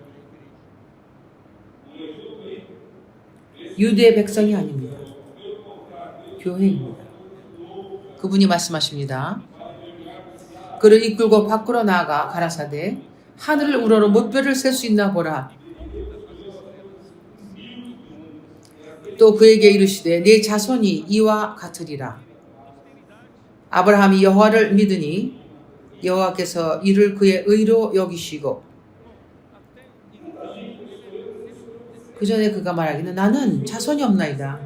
유대의 백성이 아닙니다. 교회입니다. 그분이 말씀하십니다. 그를 이끌고 밖으로 나아가 가라사대 하늘을 우러러 무뼈를 셀 수 있나 보라. 또 그에게 이르시되 네 자손이 이와 같으리라. 아브라함이 여호와를 믿으니 여호와께서 이를 그의 의로 여기시고 그 전에 그가 말하기는 나는 자손이 없나이다.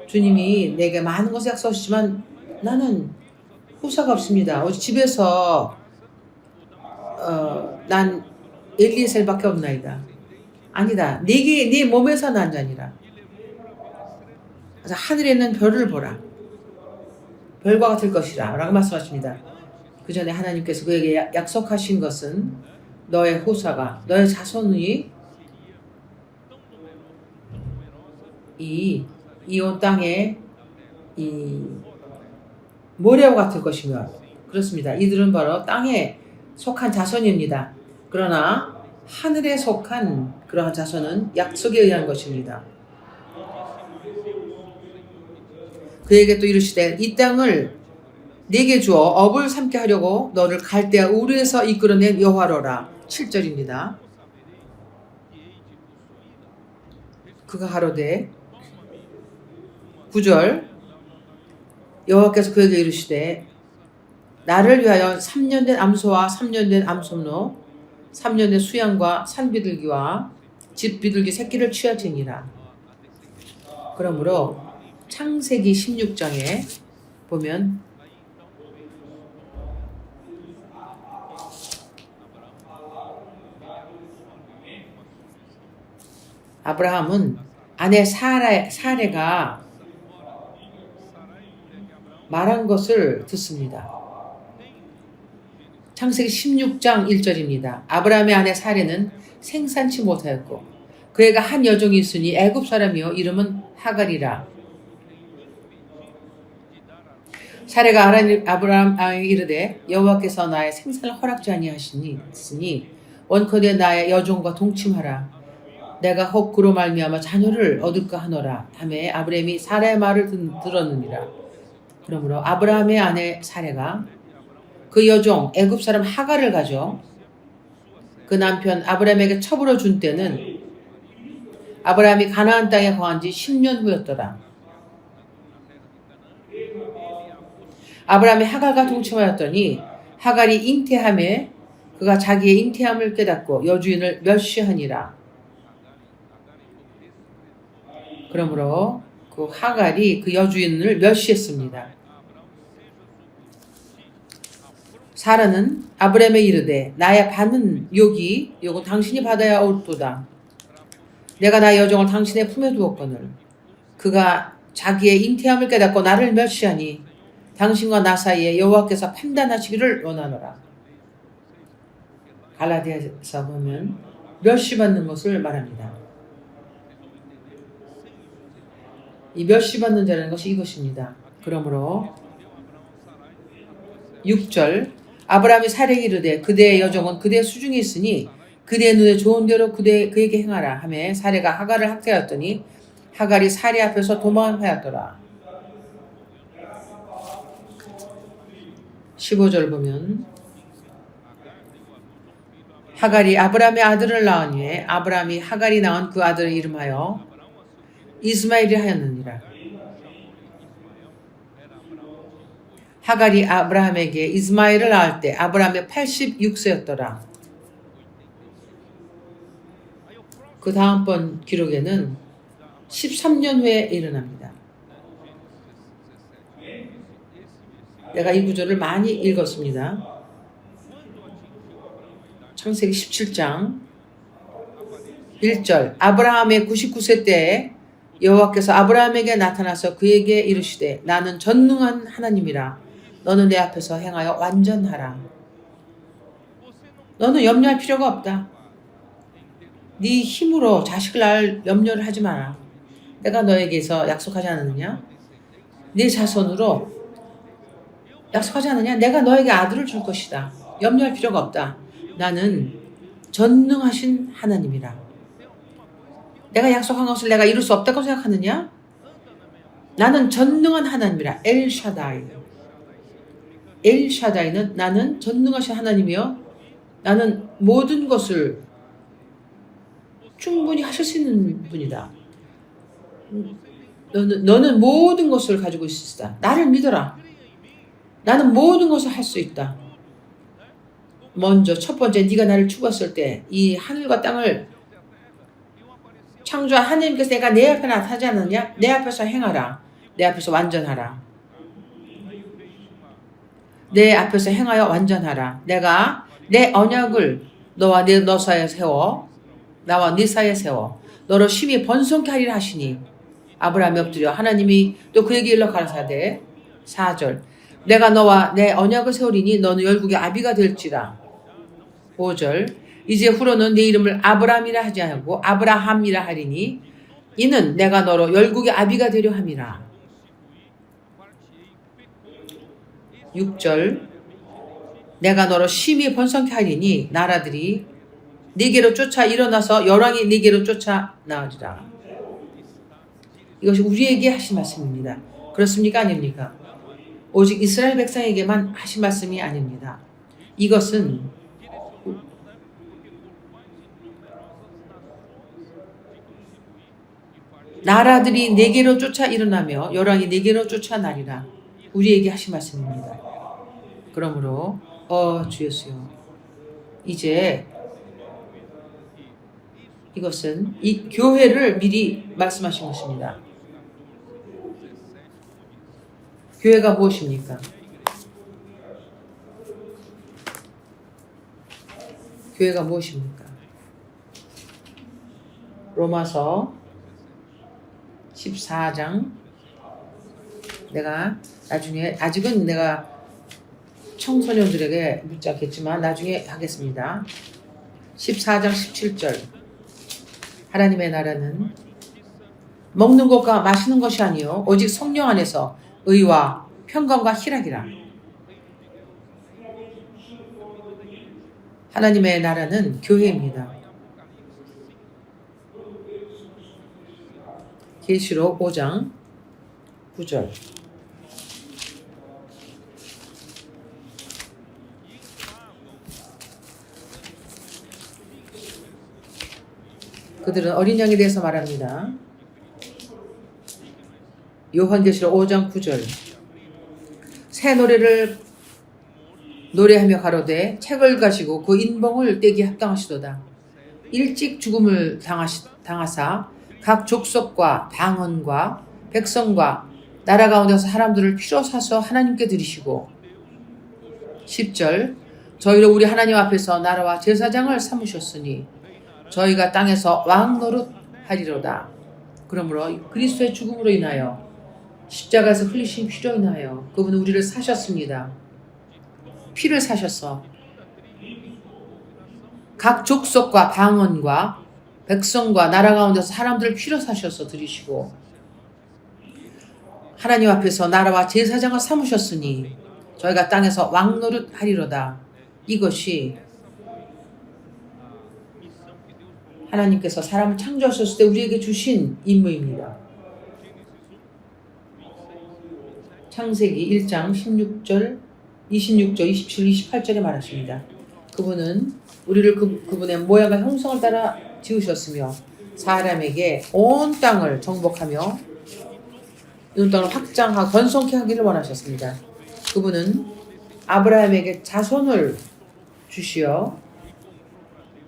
주님이 내게 많은 것을 약속하시지만 나는 후사가 없습니다. 오직 집에서 난 엘리에셀밖에 없나이다. 아니다. 네 몸에서 난 자니라. 그래서 하늘에 있는 별을 보라. 별과 같을 것이라 라고 말씀하십니다. 그 전에 하나님께서 그에게 약속하신 것은 너의 후사가 너의 자손이 이 온 땅에 이 모래와 같을 것이며 그렇습니다. 이들은 바로 땅에 속한 자손입니다. 그러나 하늘에 속한 그러한 자손은 약속에 의한 것입니다. 그에게 또 이르시되 이 땅을 네게 주어 업을 삼게 하려고 너를 갈대아 우르에서 이끌어낸 여호와로라. 7절입니다. 그가 가로되 9절 여호와께서 그에게 이르시되 나를 위하여 3년 된 암소와 3년 된 암소노 3년 된 수양과 산비둘기와 집비둘기 새끼를 취하지니라. 그러므로 창세기 16장에 보면 아브라함은 아내 사레가 말한 것을 듣습니다. 창세기 16장 1절입니다. 아브라함의 아내 사레는 생산치 못하였고 그애가 한 여종이 있으니 애굽 사람이요 이름은 하갈이라. 사레가 아브라함에게 이르되 여호와께서 나의 생산을 허락지 아니하시니 원컨대 나의 여종과 동침하라. 내가 혹 그로 말미암아 자녀를 얻을까 하노라 하매 아브라함이 사레의 말을 들었느니라. 그러므로 아브라함의 아내 사레가 그 여종 애굽 사람 하갈을 가져 그 남편 아브라함에게 첩으로 준 때는 아브라함이 가나안 땅에 거한 지 10년 후였더라. 아브라함이 하갈과 동침하였더니 하갈이 잉태함에 그가 자기의 잉태함을 깨닫고 여주인을 멸시하니라. 그러므로 그 하갈이 그 여주인을 멸시했습니다. 사라는 아브라함에 이르되 나의 받는 요건 당신이 받아야 옳도다. 내가 나의 여종을 당신의 품에 두었거늘 그가 자기의 잉태함을 깨닫고 나를 멸시하니 당신과 나 사이에 여호와께서 판단하시기를 원하노라. 갈라디아서 보면 멸시받는 것을 말합니다. 이 멸시받는 자라는 것이 이것입니다. 그러므로 6절 아브라함이 사례에게 이르되 그대의 여종은 그대의 수중에 있으니 그대의 눈에 좋은 대로 그에게 행하라 하며 사례가 하갈을 학대하였더니 하갈이 사례 앞에서 도망하였더라. 15절 보면 하갈이 아브라함의 아들을 낳은 후에 아브라함이 하갈이 낳은 그 아들을 이름하여 이스마엘이 하였느니라. 하갈이 아브라함에게 이스마엘을 낳을 때 아브라함의 86세였더라. 그 다음번 기록에는 13년 후에 일어납니다. 내가 이 구절을 많이 읽었습니다. 창세기 17장 1절 아브라함의 99세 때에 여호와께서 아브라함에게 나타나서 그에게 이르시되 나는 전능한 하나님이라 너는 내 앞에서 행하여 완전하라. 너는 염려할 필요가 없다. 네 힘으로 자식을 낳을 염려를 하지 마라. 내가 너에게서 약속하지 않았느냐? 네 자손으로 약속하지 않느냐? 내가 너에게 아들을 줄 것이다. 염려할 필요가 없다. 나는 전능하신 하나님이라. 내가 약속한 것을 내가 이룰 수 없다고 생각하느냐? 나는 전능한 하나님이라. 엘샤다이. 엘샤다이는 나는 전능하신 하나님이요. 나는 모든 것을 충분히 하실 수 있는 분이다. 너는 모든 것을 가지고 있으시다. 나를 믿어라. 나는 모든 것을 할 수 있다. 먼저 첫 번째 네가 나를 죽었을 때 이 하늘과 땅을 창조한 하나님께서 내가 내 앞에 나타나지 않느냐? 내 앞에서 행하라. 내 앞에서 완전하라. 내 앞에서 행하여 완전하라. 내가 내 언약을 너와 너 사이에 세워 나와 네 사이에 세워 너로 심히 번성케 하리라 하시니 아브라함이 엎드려 하나님이 또 그에게 일러 가라사대 4절 내가 너와 내 언약을 세우리니 너는 열국의 아비가 될지라. 5절 이제 후로는 네 이름을 아브라함이라 하지 않고 아브라함이라 하리니 이는 내가 너로 열국의 아비가 되려 함이라. 6절 내가 너로 심히 번성케 하리니 나라들이 네게로 쫓아 일어나서 열왕이 네게로 쫓아 나으리라. 이것이 우리에게 하신 말씀입니다. 그렇습니까? 아닙니까? 오직 이스라엘 백성에게만 하신 말씀이 아닙니다. 이것은 나라들이 네게로 쫓아 일어나며 열왕이 네게로 쫓아나리라. 우리에게 하신 말씀입니다. 그러므로 주 예수여 이제 이것은 이 교회를 미리 말씀하신 것입니다. 교회가 무엇입니까? 교회가 무엇입니까? 로마서 14장 내가 나중에 아직은 내가 청소년들에게 묻지 않겠지만 나중에 하겠습니다. 14장 17절 하나님의 나라는 먹는 것과 마시는 것이 아니요 오직 성령 안에서 의와 평강과 희락이라. 하나님의 나라는 교회입니다. 계시록 5장 9절 그들은 어린 양에 대해서 말합니다. 요한계시록 5장 9절. 새 노래를 노래하며 가로되 책을 가지고 그 인봉을 떼기 합당하시도다. 일찍 죽음을 당하사 각 족속과 방언과 백성과 나라 가운데서 사람들을 피로 사서 하나님께 드리시고 10절. 저희로 우리 하나님 앞에서 나라와 제사장을 삼으셨으니 저희가 땅에서 왕 노릇 하리로다. 그러므로 그리스도의 죽음으로 인하여 십자가에서 흘리신 피로 인하여 그분은 우리를 사셨습니다. 피를 사셔서 각 족속과 방언과 백성과 나라 가운데서 사람들을 피로 사셔서 드리시고 하나님 앞에서 나라와 제사장을 삼으셨으니 저희가 땅에서 왕 노릇 하리로다. 이것이 하나님께서 사람을 창조하셨을 때 우리에게 주신 임무입니다. 창세기 1장 16절, 26절, 27, 28절에 말하십니다. 그분은 우리를 그분의 모양과 형성을 따라 지으셨으며 사람에게 온 땅을 정복하며 이 땅을 확장하고 번성케 하기를 원하셨습니다. 그분은 아브라함에게 자손을 주시어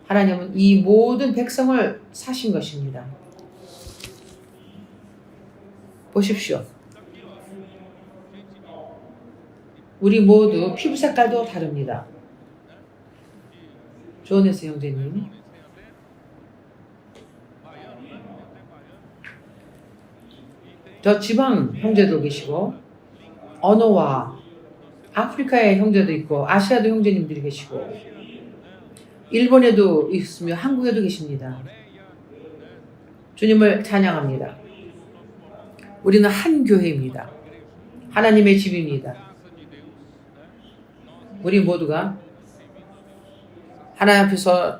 하나님은 이 모든 백성을 사신 것입니다. 보십시오. 우리 모두 피부 색깔도 다릅니다. 조은혜스 형제님. 저 지방 형제도 계시고 언어와 아프리카의 형제도 있고 아시아도 형제님들이 계시고 일본에도 있으며 한국에도 계십니다. 주님을 찬양합니다. 우리는 한 교회입니다. 하나님의 집입니다. 우리 모두가 하나님 앞에서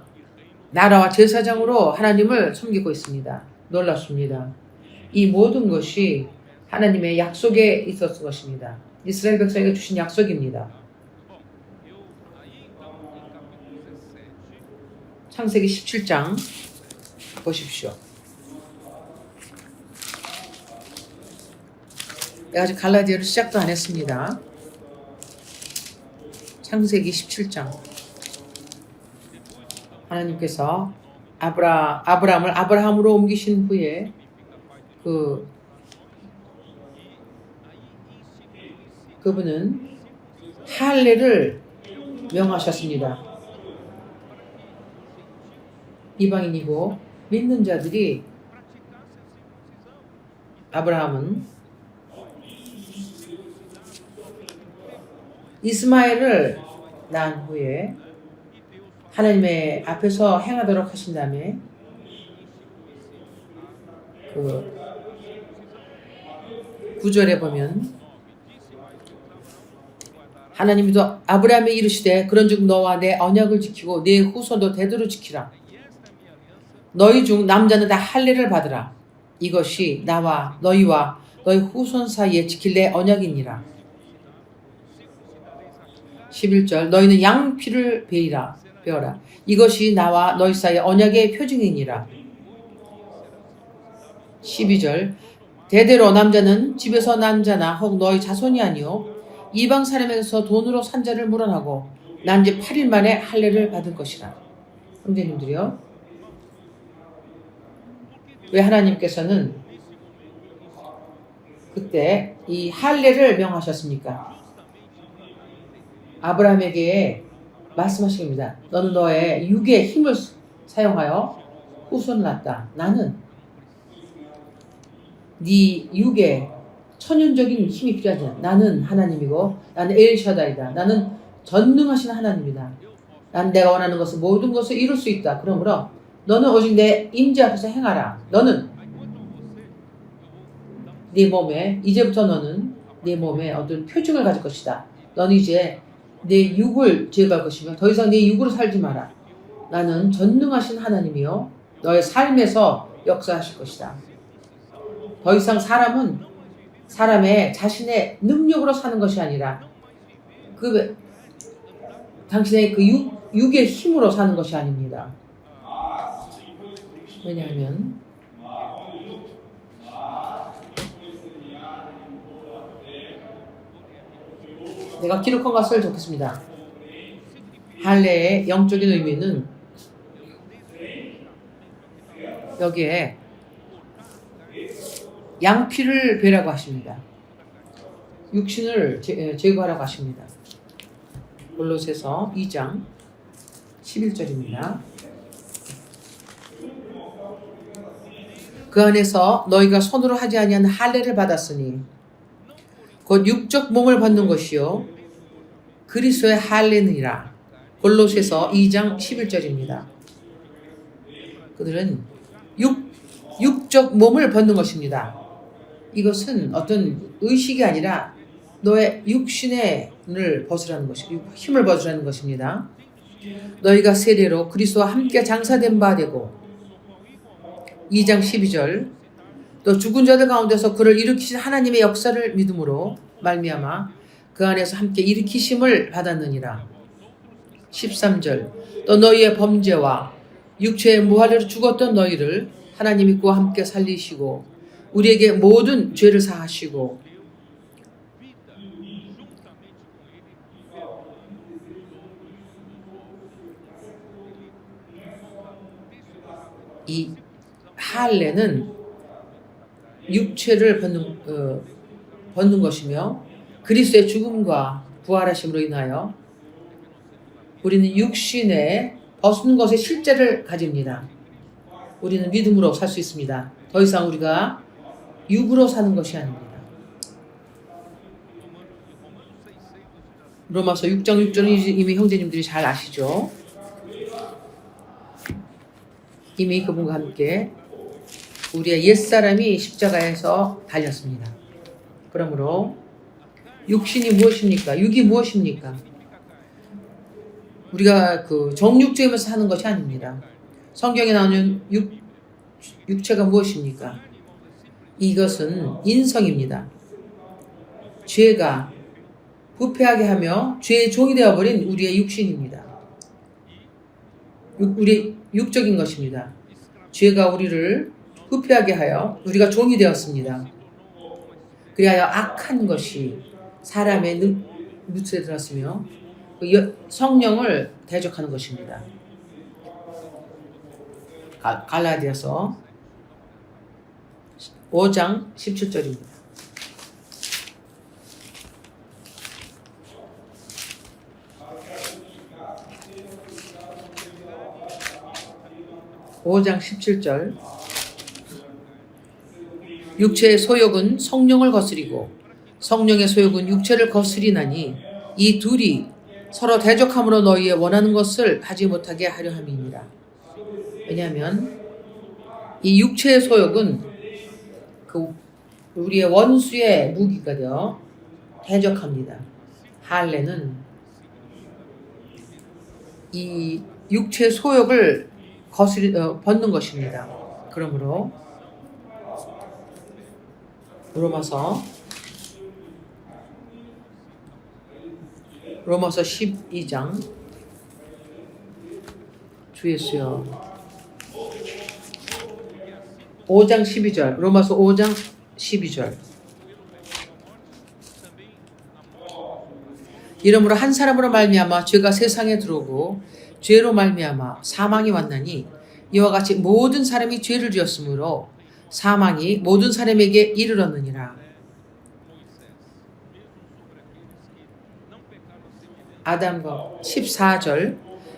나라와 제사장으로 하나님을 섬기고 있습니다. 놀랍습니다. 이 모든 것이 하나님의 약속에 있었을 것입니다. 이스라엘 백성에게 주신 약속입니다. 창세기 17장 보십시오. 아직 갈라디아를 시작도 안 했습니다. 창세기 17장. 하나님께서 아브라함을 아브라함으로 옮기신 후에 그분은 할례를 명하셨습니다. 이방인이고 믿는 자들이 아브라함은 이스마엘을 낳은 후에 하나님의 앞에서 행하도록 하신 다음에 그 9절에 보면 하나님이 또 아브라함에 이르시되 그런즉 너와 내 언약을 지키고 내 후손도 대대로 지키라. 너희 중 남자는 다 할례를 받으라. 이것이 나와 너희와 너희 후손 사이에 지킬 내 언약이니라. 11절 너희는 양피를 베어라. 이것이 나와 너희 사이의 언약의 표징이니라. 12절 대대로 남자는 집에서 난 자나 혹 너희 자손이 아니요 이방 사람에게서 돈으로 산 자를 물어나고 난 지 8일 만에 할례를 받을 것이라. 형제님들이요, 왜 하나님께서는 그때 이 할례를 명하셨습니까? 아브라함에게 말씀하십니다. 너는 너의 육의 힘을 사용하여 후손을 낳았다. 나는 네 육의 천연적인 힘이 필요하지 않아. 나는 하나님이고 나는 엘샤다이다. 나는 전능하신 하나님이다. 난 내가 원하는 것을 모든 것을 이룰 수 있다. 그러므로 너는 오직 내 임재 앞에서 행하라. 너는 네 몸에 이제부터 너는 네 몸에 어떤 표징을 가질 것이다. 너는 이제 내 육을 제거할 것이며 더 이상 내 육으로 살지 마라. 나는 전능하신 하나님이요 너의 삶에서 역사하실 것이다. 더 이상 사람은 사람의 자신의 능력으로 사는 것이 아니라 당신의 그 육의 힘으로 사는 것이 아닙니다. 왜냐하면 내가 기록한 것을 적겠습니다. 할례의 영적인 의미는 여기에 양피를 베라고 하십니다. 육신을 제거하라고 하십니다. 골로새서 2장 11절입니다. 그 안에서 너희가 손으로 하지 아니한 할례를 받았으니 곧 육적 몸을 받는 것이요 그리스도의 할례니라. 골로새서 2장 11절입니다. 그들은 육적 몸을 벗는 것입니다. 이것은 어떤 의식이 아니라 너의 육신을 벗으라는 것이고 힘을 벗으라는 것입니다. 너희가 세례로 그리스도와 함께 장사된 바 되고 2장 12절 또 죽은 자들 가운데서 그를 일으키신 하나님의 역사를 믿음으로 말미암아 그 안에서 함께 일으키심을 받았느니라. 13절 또 너희의 범죄와 육체의 무할례로 죽었던 너희를 하나님이 그와 함께 살리시고 우리에게 모든 죄를 사하시고 이 할례는 육체를 벗는 것이며 그리스도의 죽음과 부활하심으로 인하여 우리는 육신에 벗는 것의 실제를 가집니다. 우리는 믿음으로 살 수 있습니다. 더 이상 우리가 육으로 사는 것이 아닙니다. 로마서 6장 6절은 이미 형제님들이 잘 아시죠? 이미 그분과 함께 우리의 옛사람이 십자가에서 달렸습니다. 그러므로 육신이 무엇입니까? 육이 무엇입니까? 우리가 그 정육죄이면서 사는 것이 아닙니다. 성경에 나오는 육체가 무엇입니까? 이것은 인성입니다. 죄가 부패하게 하며 죄의 종이 되어버린 우리의 육신입니다. 우리 육적인 것입니다. 죄가 우리를 부패하게 하여 우리가 종이 되었습니다. 그리하여 악한 것이 사람의 늪에 들었으며 성령을 대적하는 것입니다. 갈라디아서 5장 17절입니다. (5장 17절) 육체의 소욕은 성령을 거스리고 성령의 소욕은 육체를 거스리나니 이 둘이 서로 대적함으로 너희의 원하는 것을 하지 못하게 하려 함이니라. 왜냐하면 이 육체의 소욕은 우리의 원수의 무기가 되어 대적합니다. 할례는 이 육체의 소욕을 벗는 것입니다. 그러므로 로마서 12장 주 예수여 5장 12절 로마서 5장 12절 이러므로 한 사람으로 말미암아 죄가 세상에 들어오고 죄로 말미암아 사망이 왔나니 이와 같이 모든 사람이 죄를 지었으므로 사망이 모든 사람에게 이르렀느니라. 아담과 14절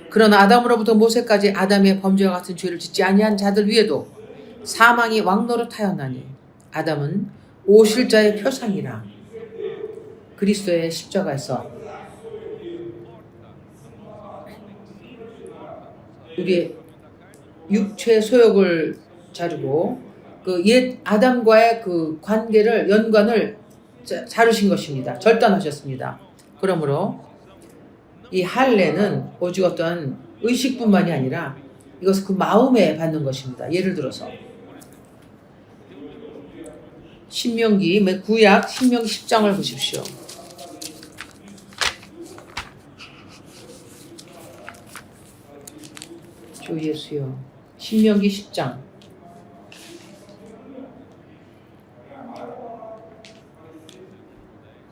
그러나 아담으로부터 모세까지 아담의 범죄와 같은 죄를 짓지 아니한 자들 위에도 사망이 왕노릇하였나니 아담은 오실자의 표상이라. 그리스도의 십자가에서 우리의 육체의 소욕을 자르고 그 옛 아담과의 그 관계를 연관을 자르신 것입니다. 절단하셨습니다. 그러므로 이 할례는 오직 어떤 의식뿐만이 아니라 이것은 그 마음에 받는 것입니다. 예를 들어서 구약 신명기 10장을 보십시오. 주 예수여 신명기 10장.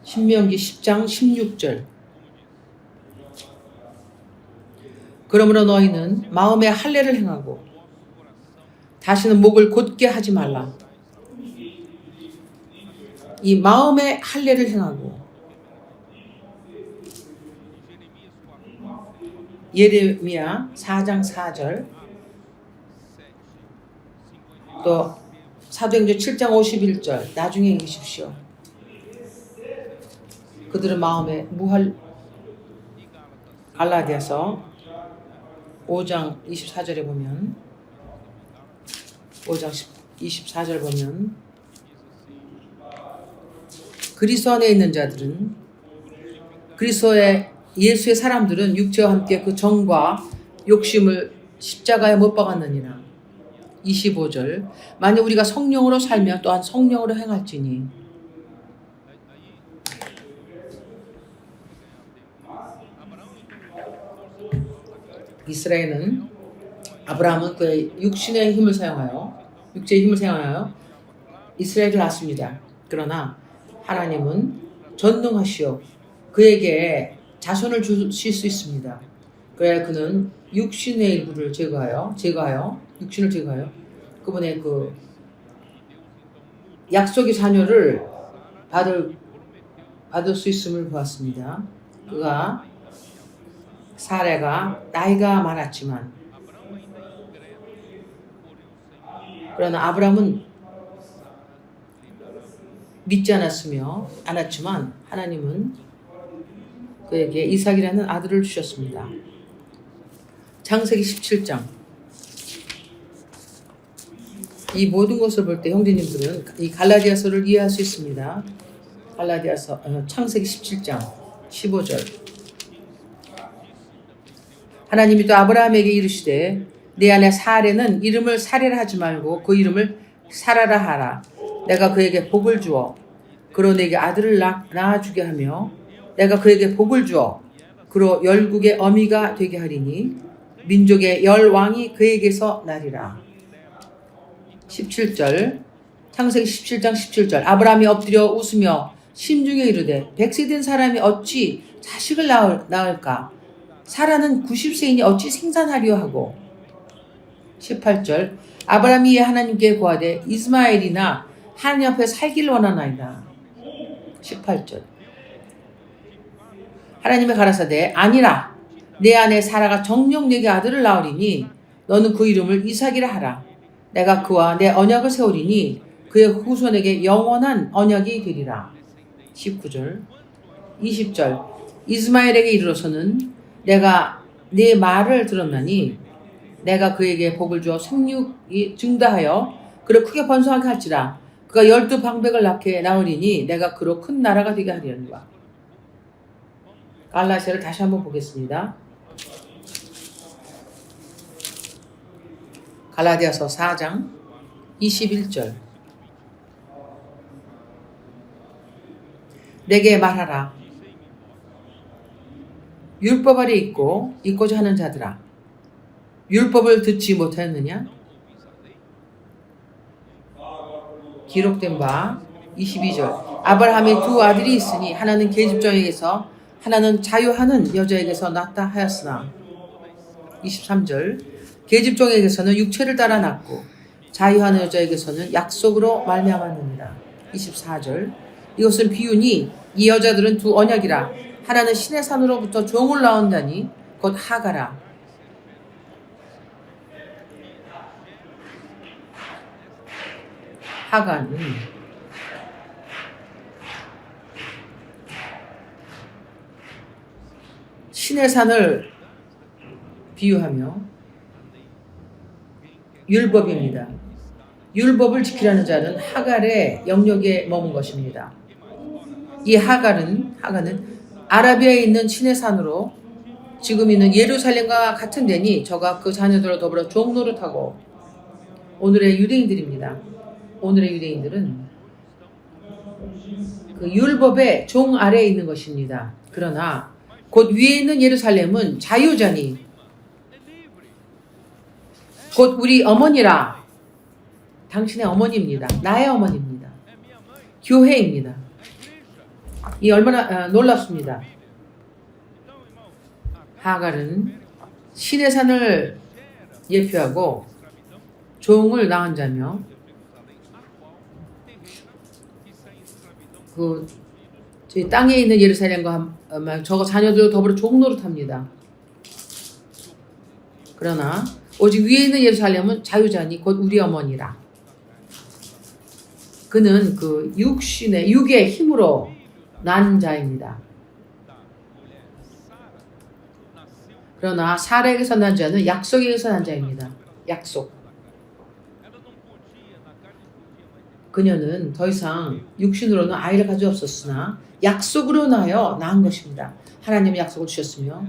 신명기 10장 16절. 그러므로 너희는 마음에 할례를 행하고 다시는 목을 곧게 하지 말라. 이 마음에 할례를 행하고 예레미야 4장 4절 또 사도행전 7장 51절 나중에 읽으십시오. 그들은 마음에 무할 갈라디아서 5장 24절에 보면 5장 24절 보면 그리스도 안에 있는 자들은 그리스도의 예수의 사람들은 육체와 함께 그 정과 욕심을 십자가에 못 박았느니라. 25절 만약 우리가 성령으로 살면 또한 성령으로 행할지니. 이스라엘은 아브라함은 그의 육신의 힘을 사용하여 육체의 힘을 사용하여 이스라엘을 낳습니다. 그러나 하나님은 전능하시오 그에게 자손을 주실 수 있습니다. 그래야 그는 육신의 일부를 제거하여 육신을 제거하여 그분의 그 약속의 자녀를 받을 수 있음을 보았습니다. 그가 사례가 나이가 많았지만 그러나 아브라함은 믿지 않았지만 하나님은 그에게 이삭이라는 아들을 주셨습니다. 창세기 17장 이 모든 것을 볼 때 형제님들은 이 갈라디아서를 이해할 수 있습니다. 갈라디아서 창세기 17장 15절 하나님이 또 아브라함에게 이르시되 내 아내 사레는 이름을 사레라 하지 말고 그 이름을 사라라 하라. 내가 그에게 복을 주어 그로 내게 아들을 낳아주게 하며 내가 그에게 복을 주어 그로 열국의 어미가 되게 하리니 민족의 열 왕이 그에게서 나리라. 17절 창세기 17장 17절 아브라함이 엎드려 웃으며 심중에 이르되 100세 된 사람이 어찌 자식을 낳을까 사라는 90세이니 어찌 생산하려 하고 18절 아브라함이 하나님께 고하되 이스마엘이나 하나님 앞에 살기를 원하나이다. 18절 하나님의 가라사대 아니라 내 아내 사라가 정녕 내게 아들을 낳으리니 너는 그 이름을 이삭이라 하라. 내가 그와 내 언약을 세우리니 그의 후손에게 영원한 언약이 되리라. 19절 20절 이스마엘에게 이르러서는 내가 네 말을 들었나니 내가 그에게 복을 주어 생육이 증다하여 그를 크게 번성하게 할지라. 그가 12방백을 낳으리니 내가 그로 큰 나라가 되게 하리라. 갈라디아를 다시 한번 보겠습니다. 갈라디아서 4장 21절 내게 말하라. 율법 아래 있고자 하는 자들아 율법을 듣지 못하였느냐? 기록된 바 22절 아브라함의 두 아들이 있으니 하나는 계집종에게서 하나는 자유하는 여자에게서 낳다 하였으나 23절 계집종에게서는 육체를 따라 낳고 자유하는 여자에게서는 약속으로 말미암았느니라. 24절 이것은 비유니 이 여자들은 두 언약이라 하나는 신의 산으로부터 종을 낳은다니 곧 하가라. 하가는 신의 산을 비유하며 율법입니다. 율법을 지키라는 자는 하갈의 영역에 머문 것입니다. 이 하갈은 아라비아에 있는 신의 산으로 지금 있는 예루살렘과 같은 데니 저가 그 자녀들과 더불어 종노릇하고 오늘의 유대인들입니다. 오늘의 유대인들은 그 율법의 종 아래에 있는 것입니다. 그러나 곧 위에 있는 예루살렘은 자유자니 곧 우리 어머니라. 당신의 어머니입니다. 나의 어머니입니다. 교회입니다. 이 얼마나 놀랍습니다. 하갈은 신의 산을 예표하고 종을 낳은 자며 저희 땅에 있는 예루살렘과 저거 자녀들도 더불어 종노릇합니다. 그러나 오직 위에 있는 예루살렘은 자유자니 곧 우리 어머니라. 그는 그 육의 힘으로 난 자입니다. 그러나 사라에게서 난 자는 약속에게서 난 자입니다. 약속. 그녀는 더 이상 육신으로는 아이를 가지고 없었으나 약속으로 나여 낳은 것입니다. 하나님은 약속을 주셨으며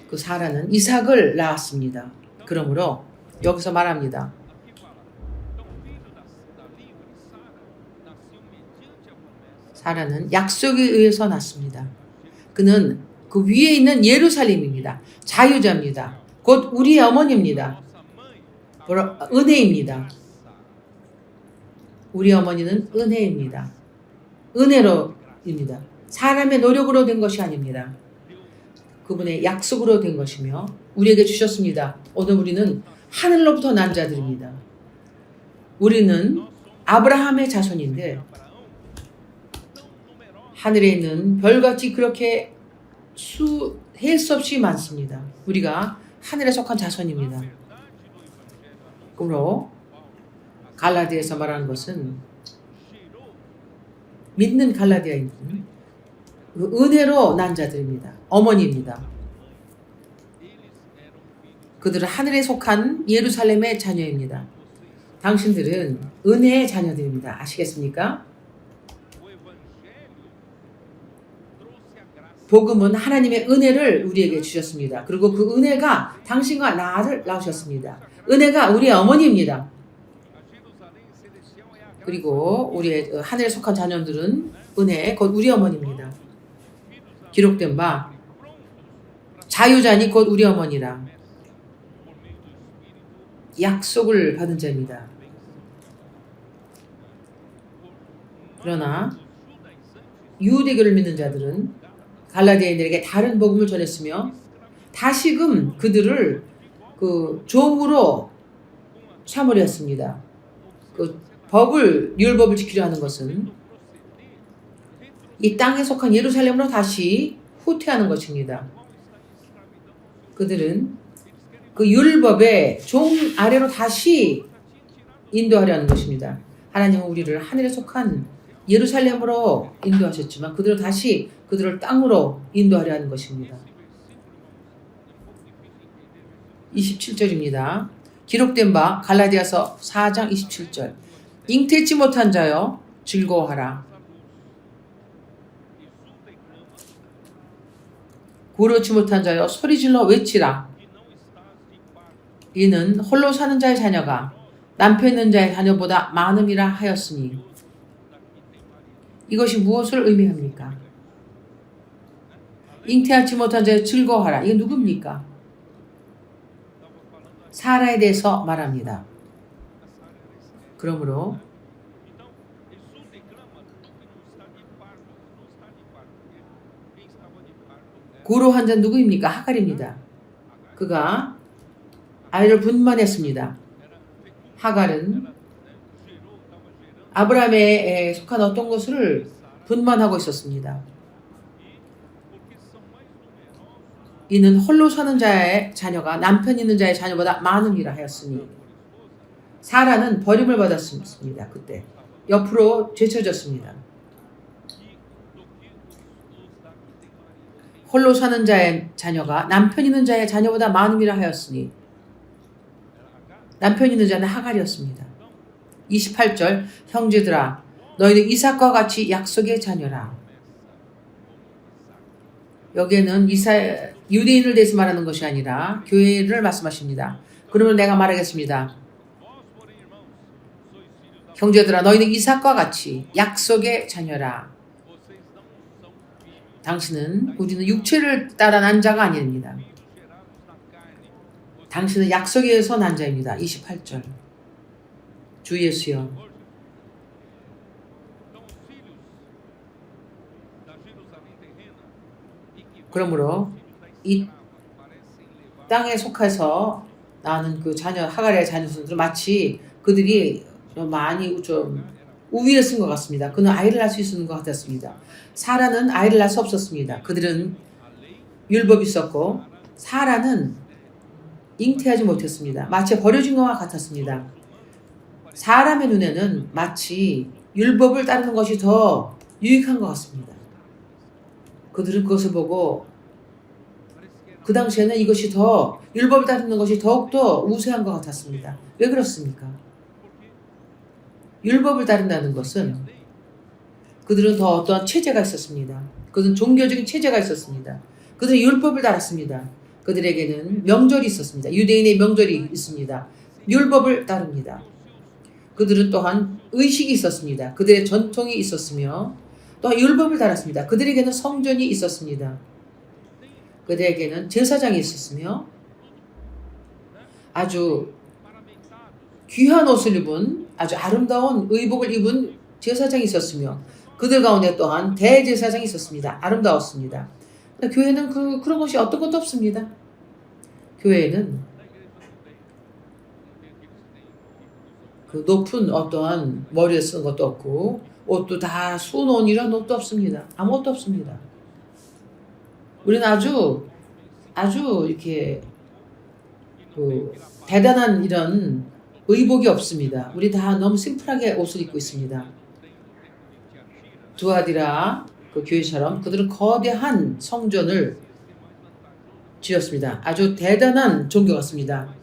그 사라는 이삭을 낳았습니다. 그러므로 여기서 말합니다. 사라는 약속에 의해서 낳습니다. 그는 그 위에 있는 예루살렘입니다. 자유자입니다. 곧 우리의 어머니입니다. 은혜입니다. 우리 어머니는 은혜입니다. 은혜로입니다. 사람의 노력으로 된 것이 아닙니다. 그분의 약속으로 된 것이며 우리에게 주셨습니다. 오늘 우리는 하늘로부터 난 자들입니다. 우리는 아브라함의 자손인데 하늘에 있는 별같이 그렇게 셀 수 없이 많습니다. 우리가 하늘에 속한 자손입니다. 그러므로 갈라디아에서 말하는 것은 믿는 갈라디아인은 은혜로 난 자들입니다. 어머니입니다. 그들은 하늘에 속한 예루살렘의 자녀입니다. 당신들은 은혜의 자녀들입니다. 아시겠습니까? 복음은 하나님의 은혜를 우리에게 주셨습니다. 그리고 그 은혜가 당신과 나를 낳으셨습니다. 은혜가 우리의 어머니입니다. 그리고 우리의 하늘에 속한 자녀들은 은혜, 곧 우리 어머니입니다. 기록된 바 자유자니 곧 우리 어머니라. 약속을 받은 자입니다. 그러나 유대교를 믿는 자들은 갈라디아인들에게 다른 복음을 전했으며 다시금 그들을 그 종으로 삼으려 했습니다. 그 율법을 지키려 하는 것은 이 땅에 속한 예루살렘으로 다시 후퇴하는 것입니다. 그들은 그 율법의 종 아래로 다시 인도하려 하는 것입니다. 하나님은 우리를 하늘에 속한 예루살렘으로 인도하셨지만 그들은 다시 그들을 땅으로 인도하려 하는 것입니다. 27절입니다. 기록된 바 갈라디아서 4장 27절. 잉태치 못한 자여 즐거워하라. 고르지 못한 자여 소리질러 외치라. 이는 홀로 사는 자의 자녀가 남편 있는 자의 자녀보다 많음이라 하였으니. 이것이 무엇을 의미합니까? 잉태하지 못한 자여 즐거워하라. 이게 누굽니까? 사라에 대해서 말합니다. 그러므로 고로한 자 누구입니까? 하갈입니다. 그가 아이를 분만했습니다. 하갈은 아브라함에 속한 어떤 것을 분만하고 있었습니다. 이는 홀로 사는 자의 자녀가 남편 있는 자의 자녀보다 많음이라 하였으니. 사라는 버림을 받았습니다. 그때 옆으로 제쳐졌습니다. 홀로 사는 자의 자녀가 남편 있는 자의 자녀보다 많음이라 하였으니. 남편 있는 자는 하갈이었습니다. 28절. 형제들아 너희는 이삭과 같이 약속의 자녀라. 여기에는 유대인을 대해서 말하는 것이 아니라 교회를 말씀하십니다. 그러면 내가 말하겠습니다. 형제들아 너희는 이삭과 같이 약속의 자녀라. 우리는 육체를 따라 난 자가 아닙니다. 당신은 약속에서 난 자입니다. 28절. 주 예수여. 그러므로 이 땅에 속해서 나는 그 자녀 하갈의 자녀들은 마치 그들이 많이 좀 우위에 쓴 것 같습니다. 그는 아이를 낳을 수 있는 것 같았습니다. 사라는 아이를 낳을 수 없었습니다. 그들은 율법이 있었고 사라는 잉태하지 못했습니다. 마치 버려진 것과 같았습니다. 사람의 눈에는 마치 율법을 따르는 것이 더 유익한 것 같습니다. 그들은 그것을 보고 그 당시에는 이것이 더 율법을 따르는 것이 더욱더 우세한 것 같았습니다. 왜 그렇습니까? 율법을 따른다는 것은 그들은 더 어떠한 체제가 있었습니다. 그들은 종교적인 체제가 있었습니다. 그들은 율법을 따랐습니다. 그들에게는 명절이 있었습니다. 유대인의 명절이 있습니다. 율법을 따릅니다. 그들은 또한 의식이 있었습니다. 그들의 전통이 있었으며 또 율법을 따랐습니다. 그들에게는 성전이 있었습니다. 그들에게는 제사장이 있었으며 아주 귀한 옷을 입은 아주 아름다운 의복을 입은 제사장이 있었으며 그들 가운데 또한 대제사장이 있었습니다. 아름다웠습니다. 교회는 그런 것이 어떤 것도 없습니다. 교회에는 그 높은 어떠한 머리에 쓰는 것도 없고 옷도 다 수놓은 이런 옷도 없습니다. 아무것도 없습니다. 우리는 아주 이렇게 대단한 이런 의복이 없습니다. 우리 다 너무 심플하게 옷을 입고 있습니다. 두아디라 그 교회처럼 그들은 거대한 성전을 지었습니다. 아주 대단한 종교 같습니다.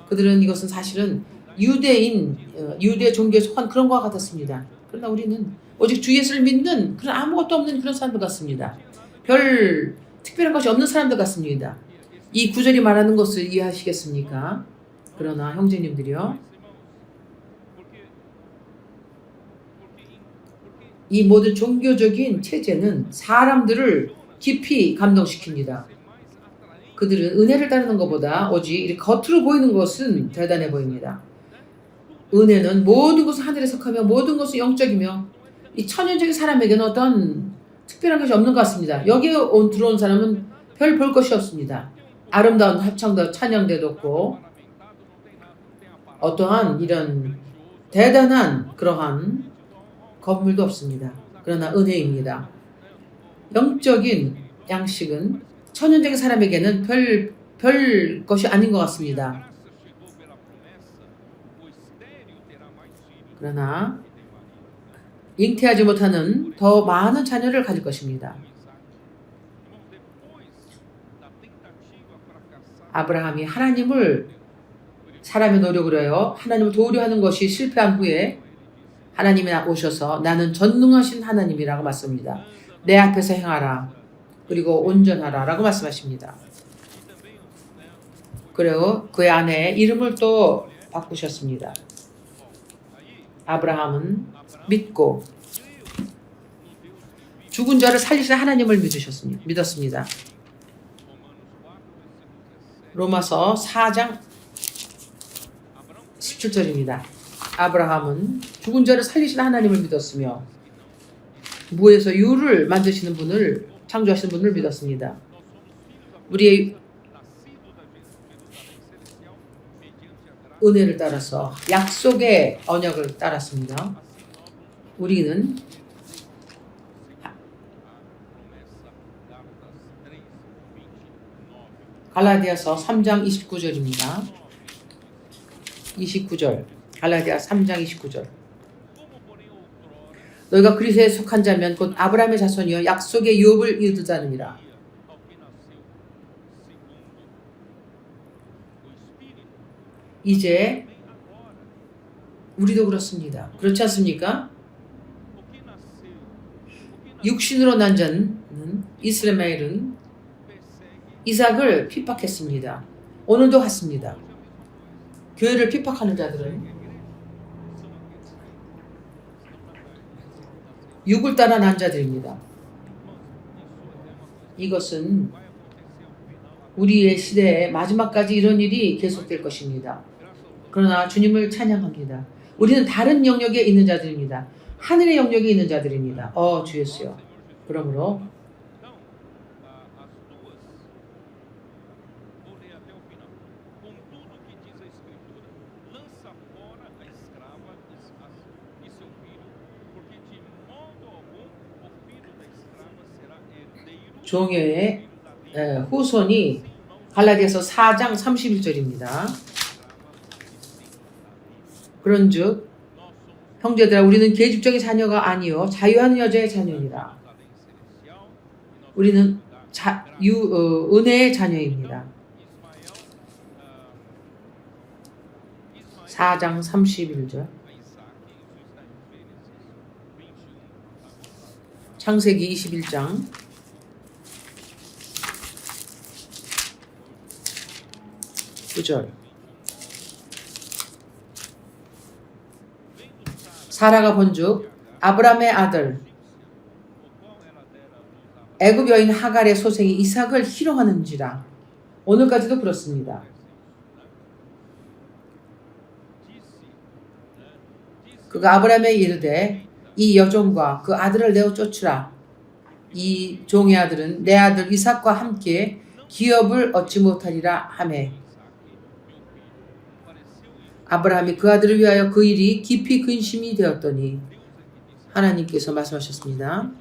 그들은 이것은 사실은 유대 종교에 속한 그런 것과 같았습니다. 그러나 우리는 오직 주 예수를 믿는 그런 아무것도 없는 그런 사람들 같습니다. 별 특별한 것이 없는 사람들 같습니다. 이 구절이 말하는 것을 이해하시겠습니까? 그러나 형제님들이요, 이 모든 종교적인 체제는 사람들을 깊이 감동시킵니다. 그들은 은혜를 따르는 것보다 오직 이렇게 겉으로 보이는 것은 대단해 보입니다. 은혜는 모든 것은 하늘에 속하며 모든 것은 영적이며 이 천연적인 사람에게는 어떤 특별한 것이 없는 것 같습니다. 여기에 들어온 사람은 별 볼 것이 없습니다. 아름다운 합창도 찬양대도 없고 어떠한 이런 대단한 그러한 건물도 없습니다. 그러나 은혜입니다. 영적인 양식은 천연적인 사람에게는 별 것이 아닌 것 같습니다. 그러나 잉태하지 못하는 더 많은 자녀를 가질 것입니다. 아브라함이 하나님을 사람의 노력으로 하여 하나님을 도우려 하는 것이 실패한 후에 하나님이 오셔서 나는 전능하신 하나님이라고 말씀합니다. 내 앞에서 행하라. 그리고 온전하라 라고 말씀하십니다. 그리고 그의 아내의 이름을 또 바꾸셨습니다. 아브라함은 믿고 죽은 자를 살리신 하나님을 믿었습니다. 로마서 4장 17절입니다. 아브라함은 죽은 자를 살리신 하나님을 믿었으며 무에서 유를 만드시는 분을 창조하시는 분을 믿었습니다. 우리의 은혜를 따라서 약속의 언약을 따랐습니다. 우리는 갈라디아서 3장 29절입니다. 29절. 갈라디아 3장 29절. 너희가 그리스도에 속한 자면 곧 아브라함의 자손이여 약속의 유업을 이루자느니라. 이제 우리도 그렇습니다. 그렇지 않습니까? 육신으로 난 자는 이스라엘은 이삭을 핍박했습니다. 오늘도 같습니다. 교회를 핍박하는 자들은 육을 따라 난 자들입니다. 이것은 우리의 시대에 마지막까지 이런 일이 계속될 것입니다. 그러나 주님을 찬양합니다. 우리는 다른 영역에 있는 자들입니다. 하늘의 영역에 있는 자들입니다. 주 예수요. 그러므로 종의 후손이 갈라디아서 4장 31절입니다. 그런즉 형제들아 우리는 계집적인 자녀가 아니요 자유한 여자의 자녀니라. 우리는 은혜의 자녀입니다. 4장 31절. 창세기 21장 9절. 사라가 본즉 아브람의 아들 애굽 여인 하갈의 소생이 이삭을 희롱하는지라. 오늘까지도 그렇습니다. 그가 아브람에게 이르되 이 여종과 그 아들을 내어 쫓으라. 이 종의 아들은 내 아들 이삭과 함께 기업을 얻지 못하리라 하매 아브라함이 그 아들을 위하여 그 일이 깊이 근심이 되었더니 하나님께서 말씀하셨습니다.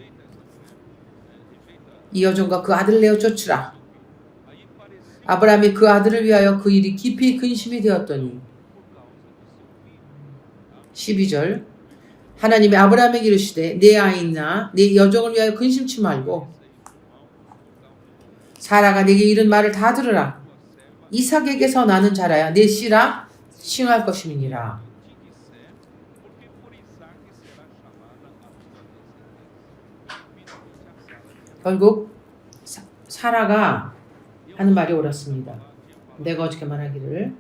이 여종과 그 아들을 내어 쫓으라. 아브라함이 그 아들을 위하여 그 일이 깊이 근심이 되었더니 12절 하나님이 아브라함에게 이르시되 내 아이나 내 여종을 위하여 근심치 말고 사라가 내게 이른 말을 다 들으라. 이삭에게서 나는 자라야 내 씨라 칭할 것임이니라. 결국 사라가 하는 말이 옳았습니다. 내가 어저께 말하기를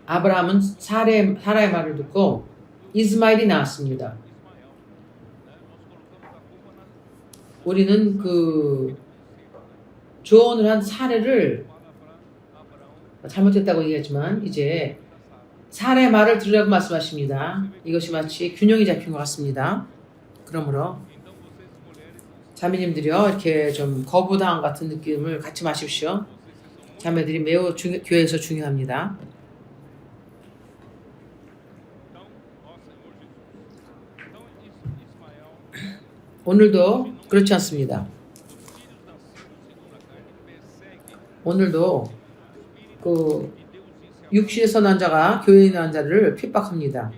아브라함은 사라의 말을 듣고 이스마엘이 나왔습니다. 우리는 그 조언을 한 사례를 잘못했다고 얘기했지만 이제 사라의 말을 들으라고 말씀하십니다. 이것이 마치 균형이 잡힌 것 같습니다. 그러므로 자매님들이요 이렇게 좀 거부당한 같은 느낌을 갖지 마십시오. 자매들이 매우 교회에서 중요합니다. 오늘도 그렇지 않습니다. 오늘도 그 육신에서 난 자가 교회에 난 자를 핍박합니다.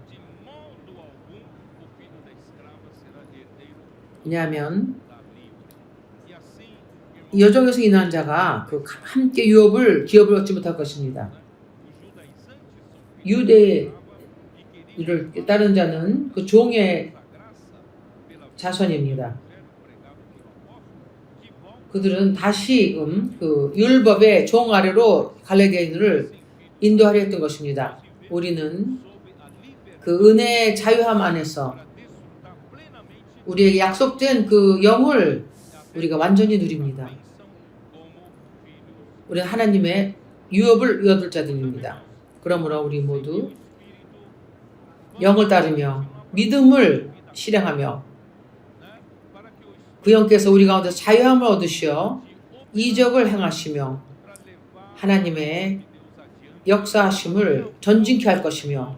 왜냐하면 이 여종에서 인한 자가 그 함께 기업을 얻지 못할 것입니다. 유대를 따른 자는 그 종의 자손입니다. 그들은 다시금 그 율법의 종 아래로 갈라디아인을 인도하려 했던 것입니다. 우리는 그 은혜의 자유함 안에서 우리에게 약속된 그 영을 우리가 완전히 누립니다. 우리는 하나님의 유업을 얻을 자들입니다. 그러므로 우리 모두 영을 따르며 믿음을 실행하며 그 영께서 우리 가운데 자유함을 얻으시어 이적을 행하시며 하나님의 역사하심을 전진케 할 것이며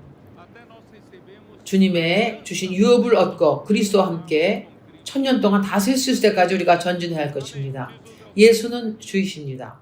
주님의 주신 유업을 얻고 그리스도와 함께 1000년 동안 다스릴 때까지 우리가 전진해야 할 것입니다. 예수는 주이십니다.